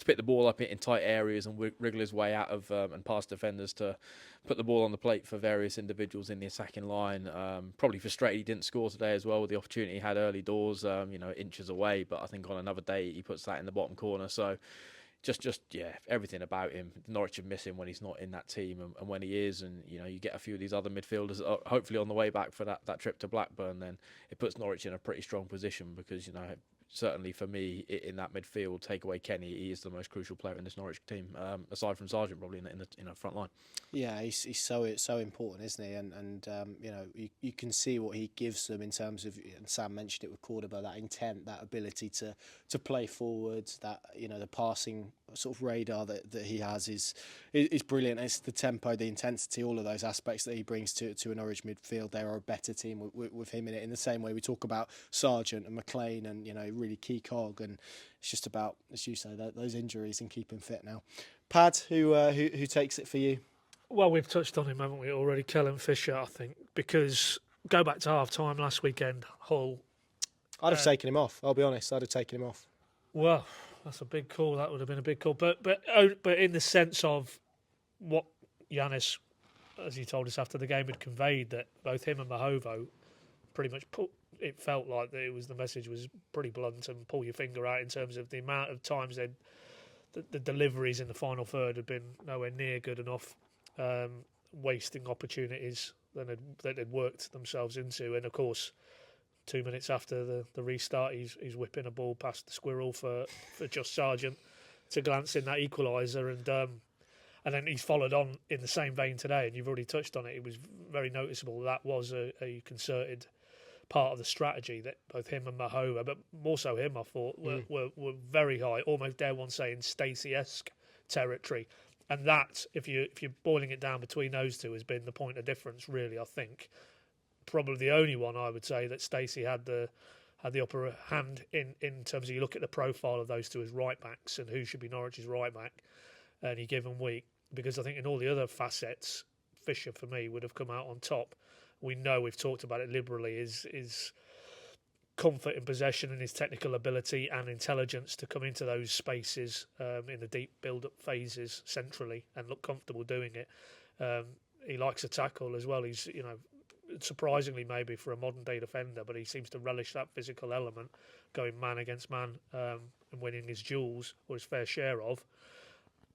pick the ball up in tight areas and wriggle his way out of and past defenders to put the ball on the plate for various individuals in the attacking line. Probably frustrated he didn't score today as well with the opportunity he had early doors, inches away, but I think on another day he puts that in the bottom corner. So just everything about him. Norwich have missed him when he's not in that team, and when he is, and you know, you get a few of these other midfielders hopefully on the way back for that trip to Blackburn, then it puts Norwich in a pretty strong position, because, you know, certainly for me in that midfield, take away Kenny, he is the most crucial player in this Norwich team, aside from Sargent probably in the front line. Yeah, he's so important, isn't he? And you can see what he gives them in terms of, and Sam mentioned it with Cordoba, that intent, that ability to play forwards, that, you know, the passing sort of radar that he has is brilliant. It's the tempo, the intensity, all of those aspects that he brings to a Norwich midfield. They are a better team with him in it, in the same way we talk about Sargent and McLean and, you know, really key cog, and it's just about, as you say, those injuries and keeping fit now. Pad, who takes it for you? Well, we've touched on him, haven't we, already? Kellen Fisher, I think, because go back to half-time last weekend, Hull. I'd have taken him off, I'll be honest. I'd have taken him off. Well, that's a big call. That would have been a big call. But in the sense of what Johannes, as he told us after the game, had conveyed, that both him and Mahovo pretty much it felt like that the message was pretty blunt, and pull your finger out in terms of the amount of times the deliveries in the final third had been nowhere near good enough, wasting opportunities that had worked themselves into. And of course, 2 minutes after the restart, he's whipping a ball past the squirrel for Josh Sargent to glance in that equaliser. And And then he's followed on in the same vein today, and you've already touched on it. It was very noticeable that was a concerted part of the strategy that both him and Mahova, but more so him, I thought, were very high, almost dare one say in Stacey-esque territory. And that, if you're boiling it down between those two, has been the point of difference, really, I think. Probably the only one I would say that Stacey had the upper hand in terms of, you look at the profile of those two as right backs and who should be Norwich's right back any given week. Because I think in all the other facets, Fisher, for me, would have come out on top. We know, we've talked about it liberally, his comfort in possession and his technical ability and intelligence to come into those spaces in the deep build-up phases centrally and look comfortable doing it. He likes a tackle as well. He's, surprisingly maybe for a modern-day defender, but he seems to relish that physical element, going man against man and winning his duels, or his fair share of.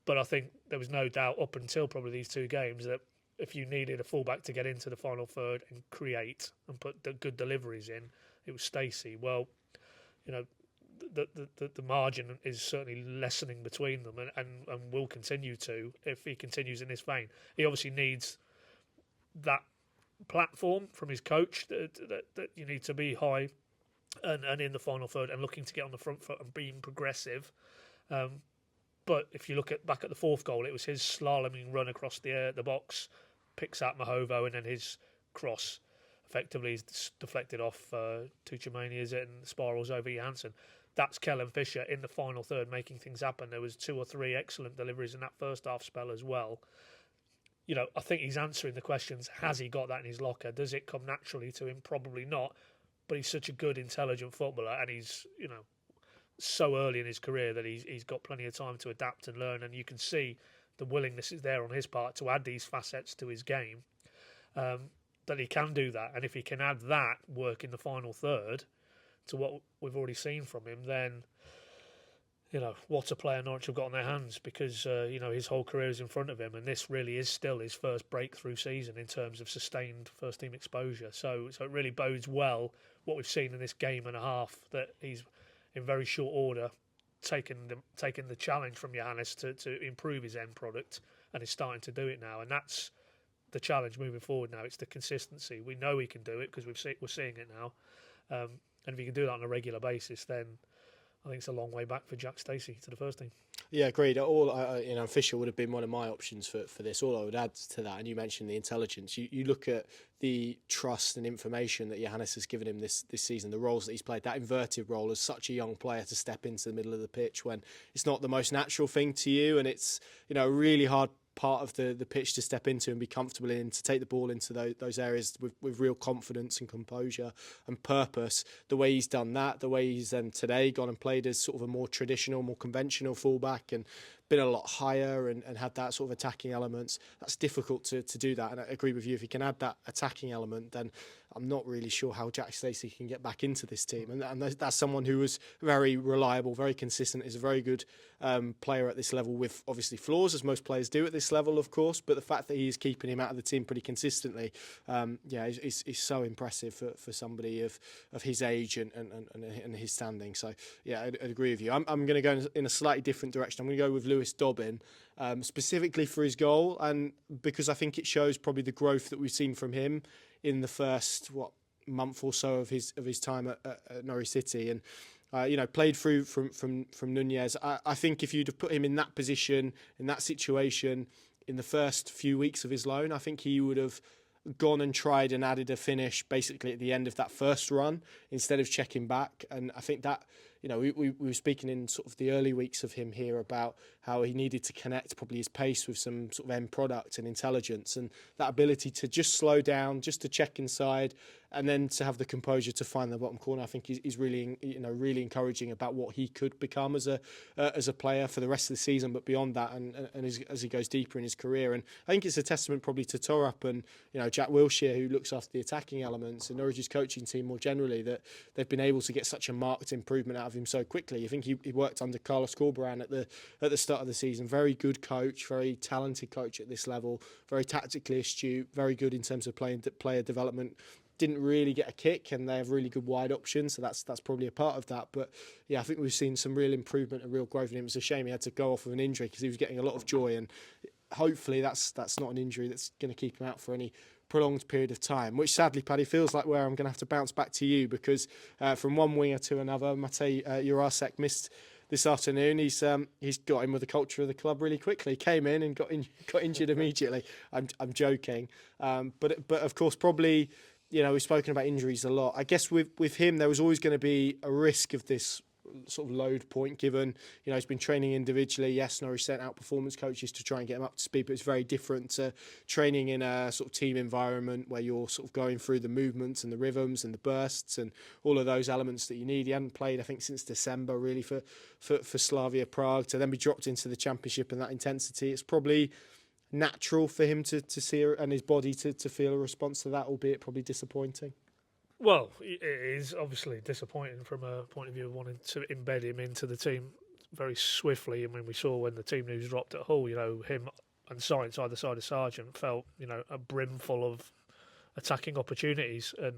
But I think there was no doubt up until probably these two games that if you needed a fullback to get into the final third and create and put the good deliveries in, it was Stacey. Well, the margin is certainly lessening between them and will continue to if he continues in this vein. He obviously needs that platform from his coach that you need to be high and in the final third and looking to get on the front foot and being progressive. But if you look back at the fourth goal, it was his slaloming run across the box, picks out Mahovo, and then his cross effectively is deflected off Tuchemani, is it, and spirals over Johansson. That's Kellen Fisher in the final third making things happen. There was 2 or 3 excellent deliveries in that first half spell as well. I think he's answering the questions. Has he got that in his locker? Does it come naturally to him? Probably not. But he's such a good, intelligent footballer, and he's, so early in his career that he's got plenty of time to adapt and learn, and you can see the willingness is there on his part to add these facets to his game, that he can do that. And if he can add that work in the final third to what we've already seen from him, then what a player Norwich have got on their hands, because his whole career is in front of him, and this really is still his first breakthrough season in terms of sustained first team exposure. So it really bodes well what we've seen in this game and a half, that he's in very short order taking the challenge from Johannes to improve his end product, and is starting to do it now. And that's the challenge moving forward now. It's the consistency. We know he can do it because we're seeing it now. And if he can do that on a regular basis, then I think it's a long way back for Jack Stacey to the first team. Yeah, agreed. Fisher would have been one of my options for this. All I would add to that, and you mentioned the intelligence. You look at the trust and information that Johannes has given him this season, the roles that he's played, that inverted role as such a young player to step into the middle of the pitch when it's not the most natural thing to you, and it's a really hard part of the pitch to step into and be comfortable in, to take the ball into those areas with real confidence and composure and purpose. The way he's done that, the way he's then today gone and played as sort of a more traditional, more conventional fullback and been a lot higher and had that sort of attacking elements, that's difficult to do that. And I agree with you, if he can add that attacking element, then I'm not really sure how Jack Stacey can get back into this team. And that's someone who was very reliable, very consistent, is a very good player at this level, with obviously flaws, as most players do at this level, of course. But the fact that he is keeping him out of the team pretty consistently, is so impressive for somebody of his age and his standing. So, yeah, I'd agree with you. I'm going to go in a slightly different direction. I'm going to go with Lewis Dobbin, specifically for his goal, and because I think it shows probably the growth that we've seen from him in the first month or so of his time at Norwich City, and played through from Nunez. I think if you'd have put him in that position, in that situation, in the first few weeks of his loan, I think he would have gone and tried and added a finish basically at the end of that first run instead of checking back. And I think that, we were speaking in sort of the early weeks of him here about how he needed to connect probably his pace with some sort of end product and intelligence, and that ability to just slow down, just to check inside, and then to have the composure to find the bottom corner. I think is really, really encouraging about what he could become as a player for the rest of the season, but beyond that, and as he goes deeper in his career. And I think it's a testament probably to Thorup and Jack Wilshere, who looks after the attacking elements, and Norwich's coaching team more generally, that they've been able to get such a marked improvement out of him so quickly. I think he worked under Carlos Corberán at the start of the season. Very good coach, very talented coach at this level, very tactically astute, very good in terms of player development. Didn't really get a kick, and they have really good wide options, so that's probably a part of that. But yeah, I think we've seen some real improvement and real growth in him. It's a shame he had to go off with an injury, because he was getting a lot of joy, and hopefully that's not an injury that's going to keep him out for any prolonged period of time, which sadly, Paddy, feels like where I'm going to have to bounce back to you, because from one winger to another, Matej Jurasek missed this afternoon. He's got in with the culture of the club really quickly. Came in and got injured immediately. I'm joking, but of course probably, we've spoken about injuries a lot. I guess with him there was always going to be a risk of this sort of load point, given he's been training individually. Yes, Norwich sent out performance coaches to try and get him up to speed, but it's very different to training in a sort of team environment where you're sort of going through the movements and the rhythms and the bursts and all of those elements that you need. He hadn't played, I think, since December really for Slavia Prague, to then be dropped into the Championship and that intensity. It's probably natural for him to see and his body to feel a response to that, albeit probably disappointing. Well, it is obviously disappointing from a point of view of wanting to embed him into the team very swiftly. I mean, we saw when the team news dropped at Hull, him and Sargent either side of Sargent felt, a brim full of attacking opportunities, and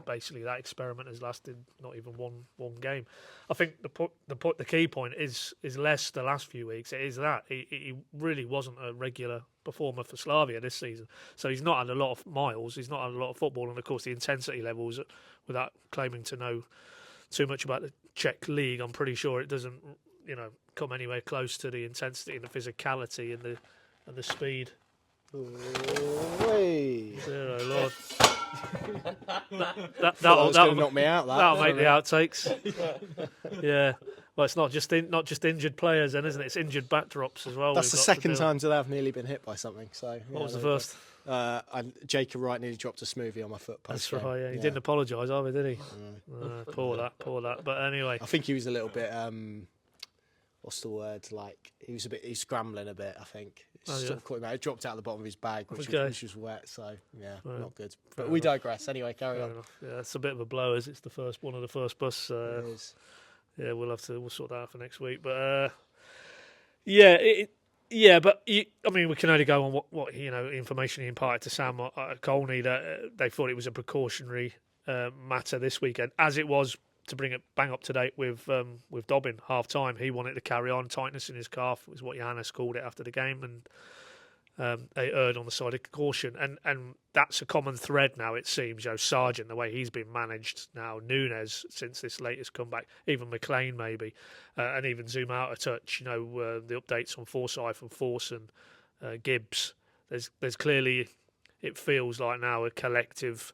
basically that experiment has lasted not even one game. I think the key point is less the last few weeks. It is that he really wasn't a regular performer for Slavia this season, so he's not had a lot of miles, he's not had a lot of football, and of course the intensity levels, without claiming to know too much about the Czech league, I'm pretty sure it doesn't come anywhere close to the intensity and the physicality and the speed. Dear Lord. That'll knock me out. That'll make the outtakes. Yeah. Well, it's not just injured players, then, isn't it? It's injured backdrops as well. That's the second time today I've nearly been hit by something. So what was the first? Jacob Wright nearly dropped a smoothie on my foot. That's right. Yeah, he didn't apologise either, did he? Poor that. But anyway, I think he was a little bit. What's the word? Like he's scrambling a bit. I think sort of caught him out. It dropped out of the bottom of his bag, which was wet. So not good. But we digress. Anyway, carry on. Enough. Yeah, it's a bit of a blow, as it's one of the first bus. It is. Yeah, we'll sort that out for next week. But but I mean, we can only go on what information he imparted to Sam at Colney, that they thought it was a precautionary matter this weekend, as it was to bring it bang up to date with Dobbin. Half time, he wanted to carry on. Tightness in his calf was what Johannes called it after the game, and they erred on the side of caution. And that's a common thread now, it seems. Sargent, the way he's been managed now, Nunes since this latest comeback, even McLean maybe, and even zoom out a touch. The updates on Forsyth and Force and Gibbs. There's clearly, it feels like now, a collective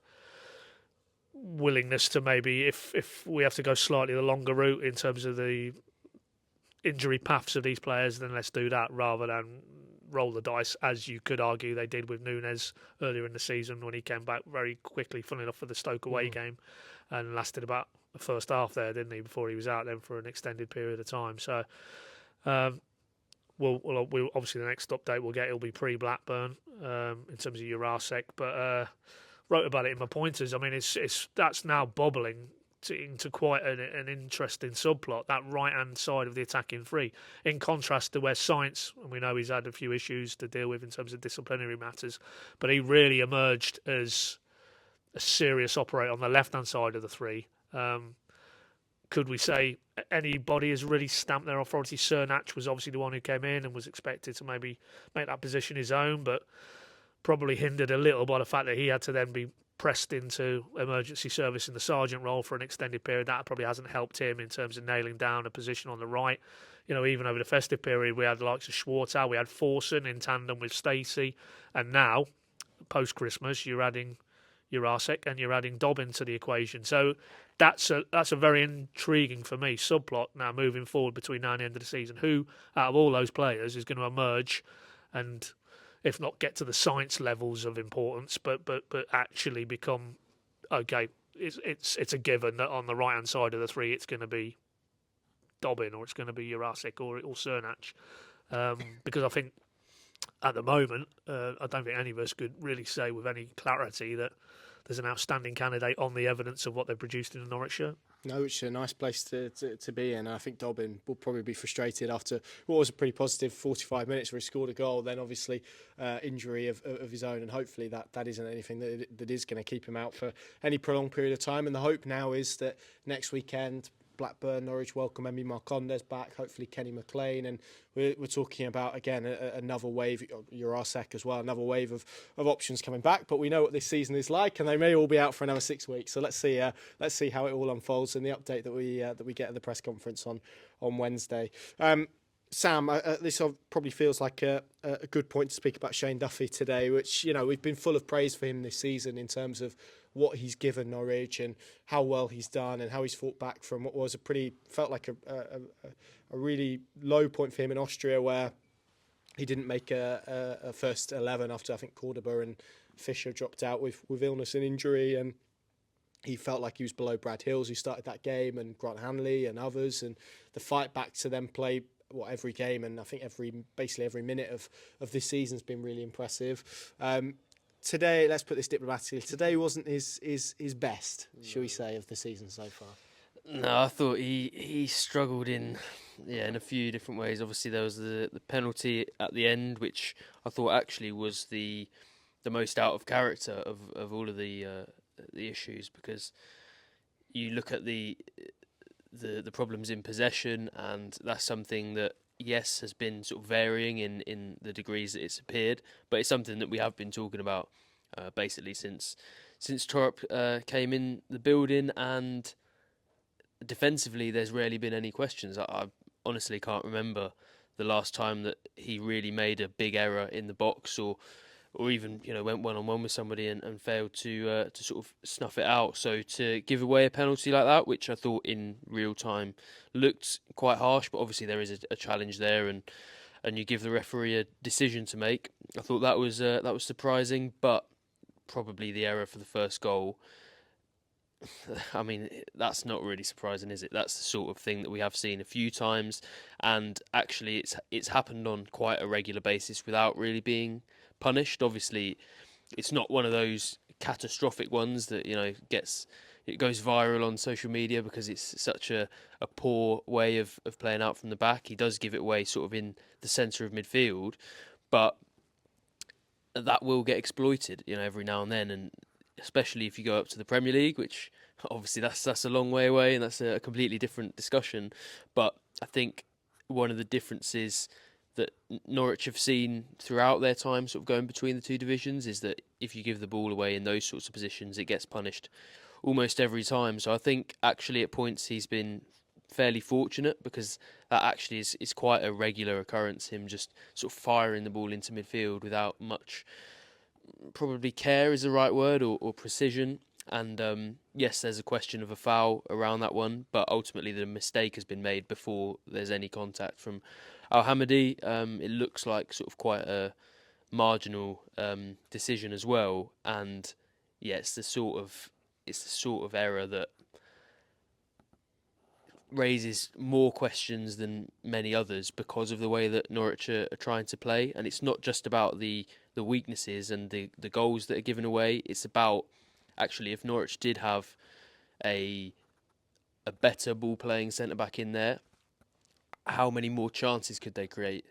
willingness to maybe, if we have to go slightly the longer route in terms of the injury paths of these players, then let's do that rather than roll the dice, as you could argue they did with Nunes earlier in the season when he came back very quickly, funnily enough, for the Stoke away game, and lasted about the first half there, didn't he, before he was out then for an extended period of time. So we'll obviously the next update we'll get, it'll be pre-Blackburn in terms of Jurasek, but wrote about it in my pointers. I mean, that's now bobbling into quite an interesting subplot, that right-hand side of the attacking three, in contrast to where Sainz, and we know he's had a few issues to deal with in terms of disciplinary matters, but he really emerged as a serious operator on the left-hand side of the three. Could we say anybody has really stamped their authority? Cernach was obviously the one who came in and was expected to maybe make that position his own, but probably hindered a little by the fact that he had to then be pressed into emergency service in the Sargent role for an extended period. That probably hasn't helped him in terms of nailing down a position on the right. Even over the festive period, we had the likes of Schwartau, we had Forson in tandem with Stacey, and now, post-Christmas, you're adding Jurasek and you're adding Dobbin to the equation. So that's a very intriguing, for me, subplot now moving forward between now and the end of the season. Who, out of all those players, is going to emerge and, if not get to the science levels of importance, but actually become, okay, it's a given that on the right hand side of the three it's going to be Dobbin or it's going to be Jurasek or Cernach, because I think at the moment I don't think any of us could really say with any clarity that there's an outstanding candidate on the evidence of what they've produced in the Norwich shirt. No, which is a nice place to be in. And I think Dobbin will probably be frustrated after what was a pretty positive 45 minutes where he scored a goal, then obviously injury of his own, and hopefully that isn't anything that is going to keep him out for any prolonged period of time. And the hope now is that next weekend Blackburn. Norwich welcome Emmy Marcondes back, hopefully Kenny McLean, and we're talking about, again, another wave, Jurasek as well, another wave of options coming back. But we know what this season is like, and they may all be out for another 6 weeks. So let's see how it all unfolds in the update that we get at the press conference on Wednesday. Sam, this probably feels like a good point to speak about Shane Duffy today, which, we've been full of praise for him this season in terms of what he's given Norwich and how well he's done and how he's fought back from what was felt like a really low point for him in Austria, where he didn't make a first 11 after, I think, Cordoba and Fisher dropped out with illness and injury, and he felt like he was below Brad Hills, who started that game, and Grant Hanley and others, and the fight back to then play every game, and I think basically every minute of this season has been really impressive. Today, let's put this diplomatically, today wasn't his best, shall we say, of the season so far. No, I thought he struggled in a few different ways. Obviously, there was the penalty at the end, which I thought actually was the most out of character of all of the issues, because you look at the problems in possession, and that's something that, yes, has been sort of varying in the degrees that it's appeared, but it's something that we have been talking about basically since Thorup came in the building. And defensively, there's rarely been any questions. I honestly can't remember the last time that he really made a big error in the box, or even went one-on-one with somebody and failed to sort of snuff it out. So to give away a penalty like that, which I thought in real time looked quite harsh, but obviously there is a challenge there, and you give the referee a decision to make. I thought that was surprising, but probably the error for the first goal. I mean, that's not really surprising, is it? That's the sort of thing that we have seen a few times, and actually it's happened on quite a regular basis without really being punished. Obviously, it's not one of those catastrophic ones that it goes viral on social media because it's such a poor way of playing out from the back. He does give it away sort of in the centre of midfield, but that will get exploited, every now and then, and especially if you go up to the Premier League, which obviously that's a long way away, and that's a completely different discussion. But I think one of the differences that Norwich have seen throughout their time sort of going between the two divisions is that if you give the ball away in those sorts of positions, it gets punished almost every time. So I think actually at points he's been fairly fortunate, because that actually is quite a regular occurrence, him just sort of firing the ball into midfield without much, probably care is the right word, or precision. And yes, there's a question of a foul around that one, but ultimately the mistake has been made before there's any contact from Al-Hamadi. It looks like sort of quite a marginal decision as well, and yeah, it's the sort of error that raises more questions than many others because of the way that Norwich are trying to play. And it's not just about the weaknesses and the goals that are given away. It's about, actually, if Norwich did have a better ball playing centre back in there, how many more chances could they create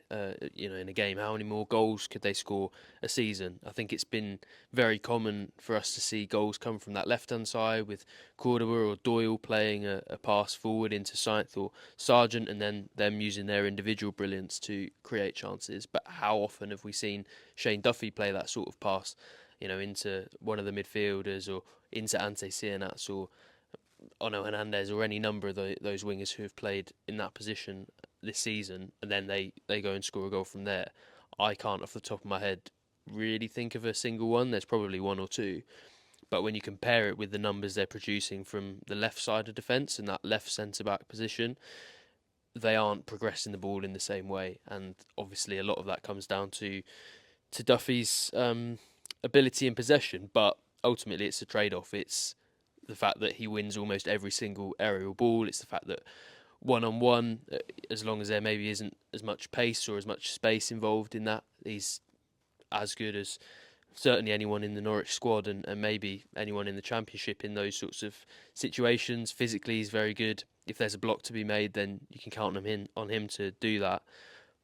in a game? How many more goals could they score a season? I think it's been very common for us to see goals come from that left-hand side, with Cordoba or Doyle playing a pass forward into Sainz or Sargent, and then them using their individual brilliance to create chances. But how often have we seen Shane Duffy play that sort of pass, into one of the midfielders, or into Ante Cianats, or Ono Hernandez, or any number of those wingers who have played in that position this season, and then they go and score a goal from there? I can't, off the top of my head, really think of a single one. There's probably one or two, but when you compare it with the numbers they're producing from the left side of defence and that left centre-back position, they aren't progressing the ball in the same way. And obviously a lot of that comes down to Duffy's ability in possession, but ultimately it's a trade-off. It's the fact that he wins almost every single aerial ball. It's the fact that one-on-one, as long as there maybe isn't as much pace or as much space involved in that, he's as good as certainly anyone in the Norwich squad, and maybe anyone in the Championship in those sorts of situations. Physically, he's very good. If there's a block to be made, then you can count on him to do that.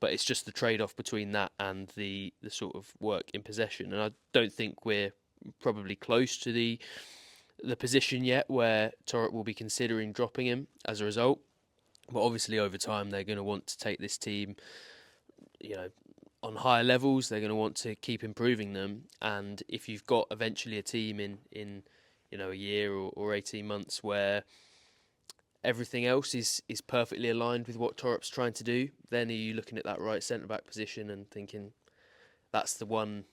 But it's just the trade-off between that and the sort of work in possession. And I don't think we're probably close to the the position yet where Thorup will be considering dropping him as a result. But obviously over time they're going to want to take this team, on higher levels. They're going to want to keep improving them. And if you've got eventually a team in a year or 18 months where everything else is perfectly aligned with what Torup's trying to do, then are you looking at that right centre-back position and thinking that's the one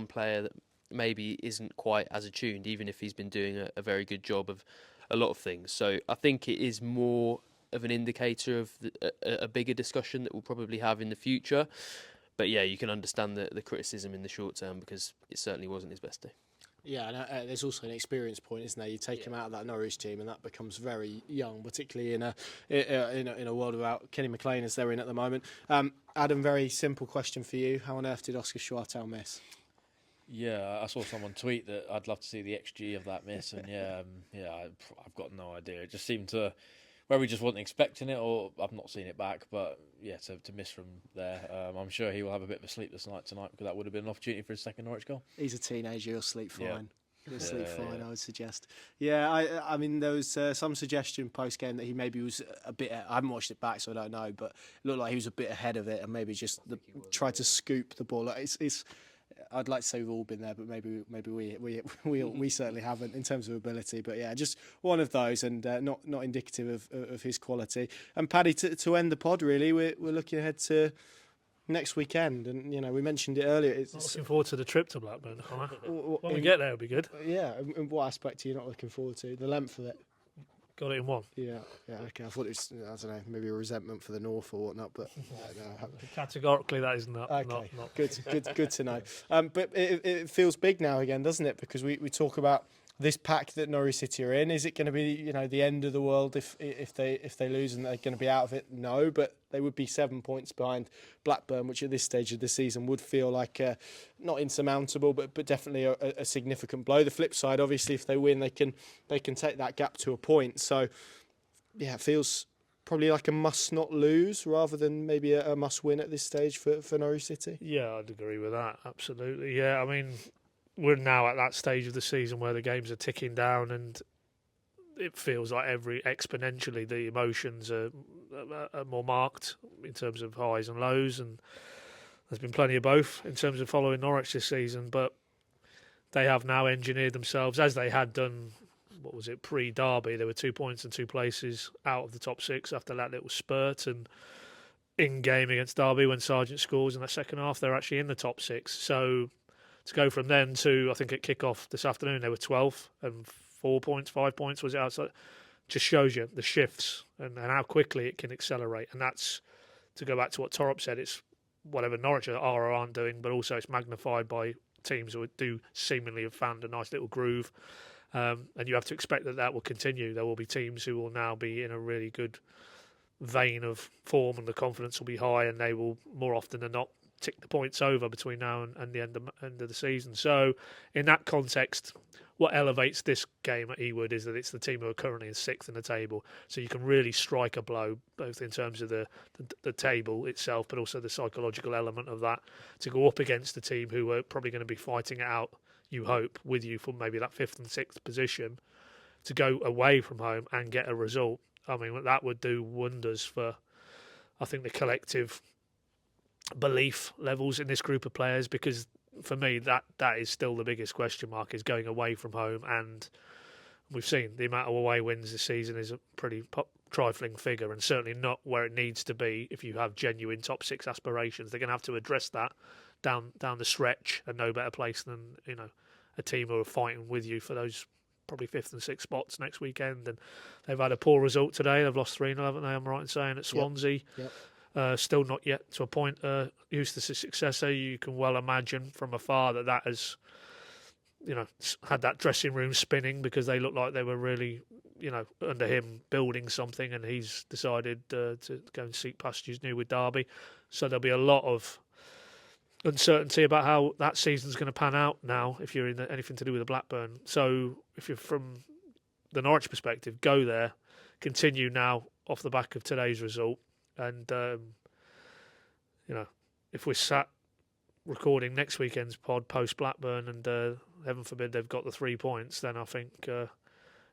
player that maybe isn't quite as attuned, even if he's been doing a very good job of a lot of things. So I think it is more of an indicator of a bigger discussion that we'll probably have in the future. But yeah, you can understand the criticism in the short term because it certainly wasn't his best day. Yeah, and there's also an experience point, isn't there? You take him out of that Norwich team, and that becomes very young, particularly in a world without Kenny McLean as they're in at the moment. Adam, very simple question for you: how on earth did Oscar Schwartau miss? Yeah, I saw someone tweet that I'd love to see the XG of that miss, and I've got no idea. It just seemed to, whether he just wasn't expecting it, or I've not seen it back. But yeah, to miss from there, I'm sure he will have a bit of a sleepless night tonight because that would have been an opportunity for his second Norwich goal. He's a teenager; he'll sleep fine. Yeah. He'll sleep fine, I would suggest. Yeah, I mean, there was some suggestion post game that he maybe was a bit. I haven't watched it back, so I don't know, but it looked like he was a bit ahead of it and maybe just tried to scoop the ball. It's I'd like to say we've all been there, but maybe we certainly haven't in terms of ability. But yeah, just one of those, and not indicative of his quality. And Paddy, to end the pod, really, we're looking ahead to next weekend, and we mentioned it earlier. It's looking forward to the trip to Blackburn. When we get there, it'll be good. Yeah, and what aspect are you not looking forward to? The length of it. Got it in one. Yeah, okay. I thought it was, I don't know, maybe a resentment for the North or whatnot, but no. Categorically, that is not. Okay, not. Good to know. But it feels big now again, doesn't it? Because we talk about this pack that Norwich City are in. Is it going to be the end of the world if they lose and they're going to be out of it? No, but they would be 7 points behind Blackburn, which at this stage of the season would feel like not insurmountable, but definitely a significant blow. The flip side, obviously, if they win, they can take that gap to a point. So yeah, it feels probably like a must not lose rather than maybe a must win at this stage for Norwich City. Yeah, I'd agree with that. Absolutely. Yeah, I mean, we're now at that stage of the season where the games are ticking down, and it feels like exponentially the emotions are more marked in terms of highs and lows, and there's been plenty of both in terms of following Norwich this season. But they have now engineered themselves, as they had done, pre-Derby. There were 2 points and 2 places out of the top 6 after that little spurt, and in game against Derby when Sargent scores in the second half, they're actually in the top 6. So to go from then to, I think at kick-off this afternoon, they were 12th and 4 points, 5 points was it outside? Just shows you the shifts and how quickly it can accelerate. And that's, to go back to what Thorup said, it's whatever Norwich are or aren't doing, but also it's magnified by teams who do seemingly have found a nice little groove. And you have to expect that will continue. There will be teams who will now be in a really good vein of form and the confidence will be high, and they will more often than not tick the points over between now and the end of the season. So in that context, what elevates this game at Ewood is that it's the team who are currently in 6th in the table. So you can really strike a blow, both in terms of the table itself, but also the psychological element of that, to go up against a team who are probably going to be fighting it out, you hope, with you for maybe that 5th and 6th position, to go away from home and get a result. I mean, that would do wonders for, I think, the collective belief levels in this group of players, because for me that is still the biggest question mark, is going away from home. And we've seen the amount of away wins this season is a pretty trifling figure, and certainly not where it needs to be if you have genuine top 6 aspirations. They're going to have to address that down the stretch, and no better place than a team who are fighting with you for those probably 5th and 6th spots next weekend. And they've had a poor result today. They've lost 3-0, haven't they? I'm right in saying, at Swansea. Yep. Still not yet to a point. Eustace's successor, you can well imagine from afar that has, had that dressing room spinning, because they look like they were really, under him building something, and he's decided to go and seek pastures new with Derby. So there'll be a lot of uncertainty about how that season's going to pan out now if you're in anything to do with the Blackburn. So if you're from the Norwich perspective, go there, continue now off the back of today's result. And, if we're sat recording next weekend's pod post-Blackburn and, heaven forbid, they've got the 3 points, then I think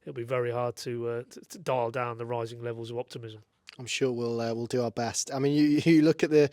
it'll be very hard to dial down the rising levels of optimism. I'm sure we'll do our best. I mean, you look at the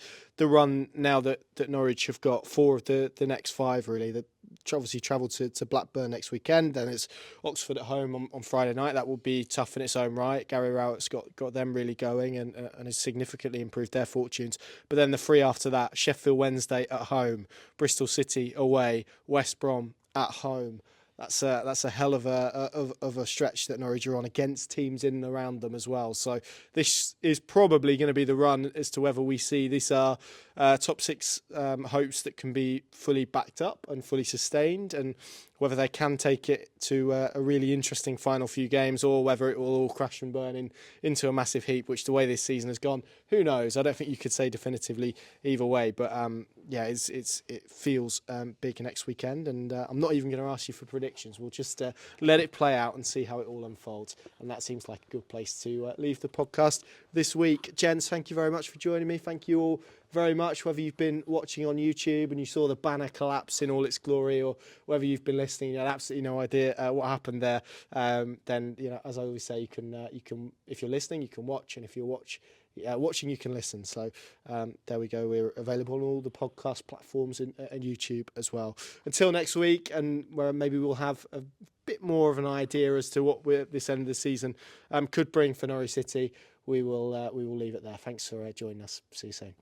run now that Norwich have got 4 of the next 5 really. That obviously travel to Blackburn next weekend, then it's Oxford at home on Friday night. That will be tough in its own right. Gary Rowett's got them really going and has significantly improved their fortunes. But then the 3 after that: Sheffield Wednesday at home, Bristol City away, West Brom at home. That's a hell of a stretch that Norwich are on against teams in and around them as well. So this is probably going to be the run as to whether we see these are top 6 hopes that can be fully backed up and fully sustained, and whether they can take it to a really interesting final few games, or whether it will all crash and burn into a massive heap, which the way this season has gone, who knows? I don't think you could say definitively either way, but yeah, it feels big next weekend, and I'm not even going to ask you for predictions. We'll just let it play out and see how it all unfolds, and that seems like a good place to leave the podcast this week. Gents, thank you very much for joining me. Thank you all very much, whether you've been watching on YouTube and you saw the banner collapse in all its glory, or whether you've been listening, you had absolutely no idea what happened there. Then, as I always say, you can if you're listening, you can watch, and if you're watching, you can listen. So there we go. We're available on all the podcast platforms and YouTube as well. Until next week, and where maybe we'll have a bit more of an idea as to what this end of the season could bring for Norwich City. We will leave it there. Thanks for joining us. See you soon.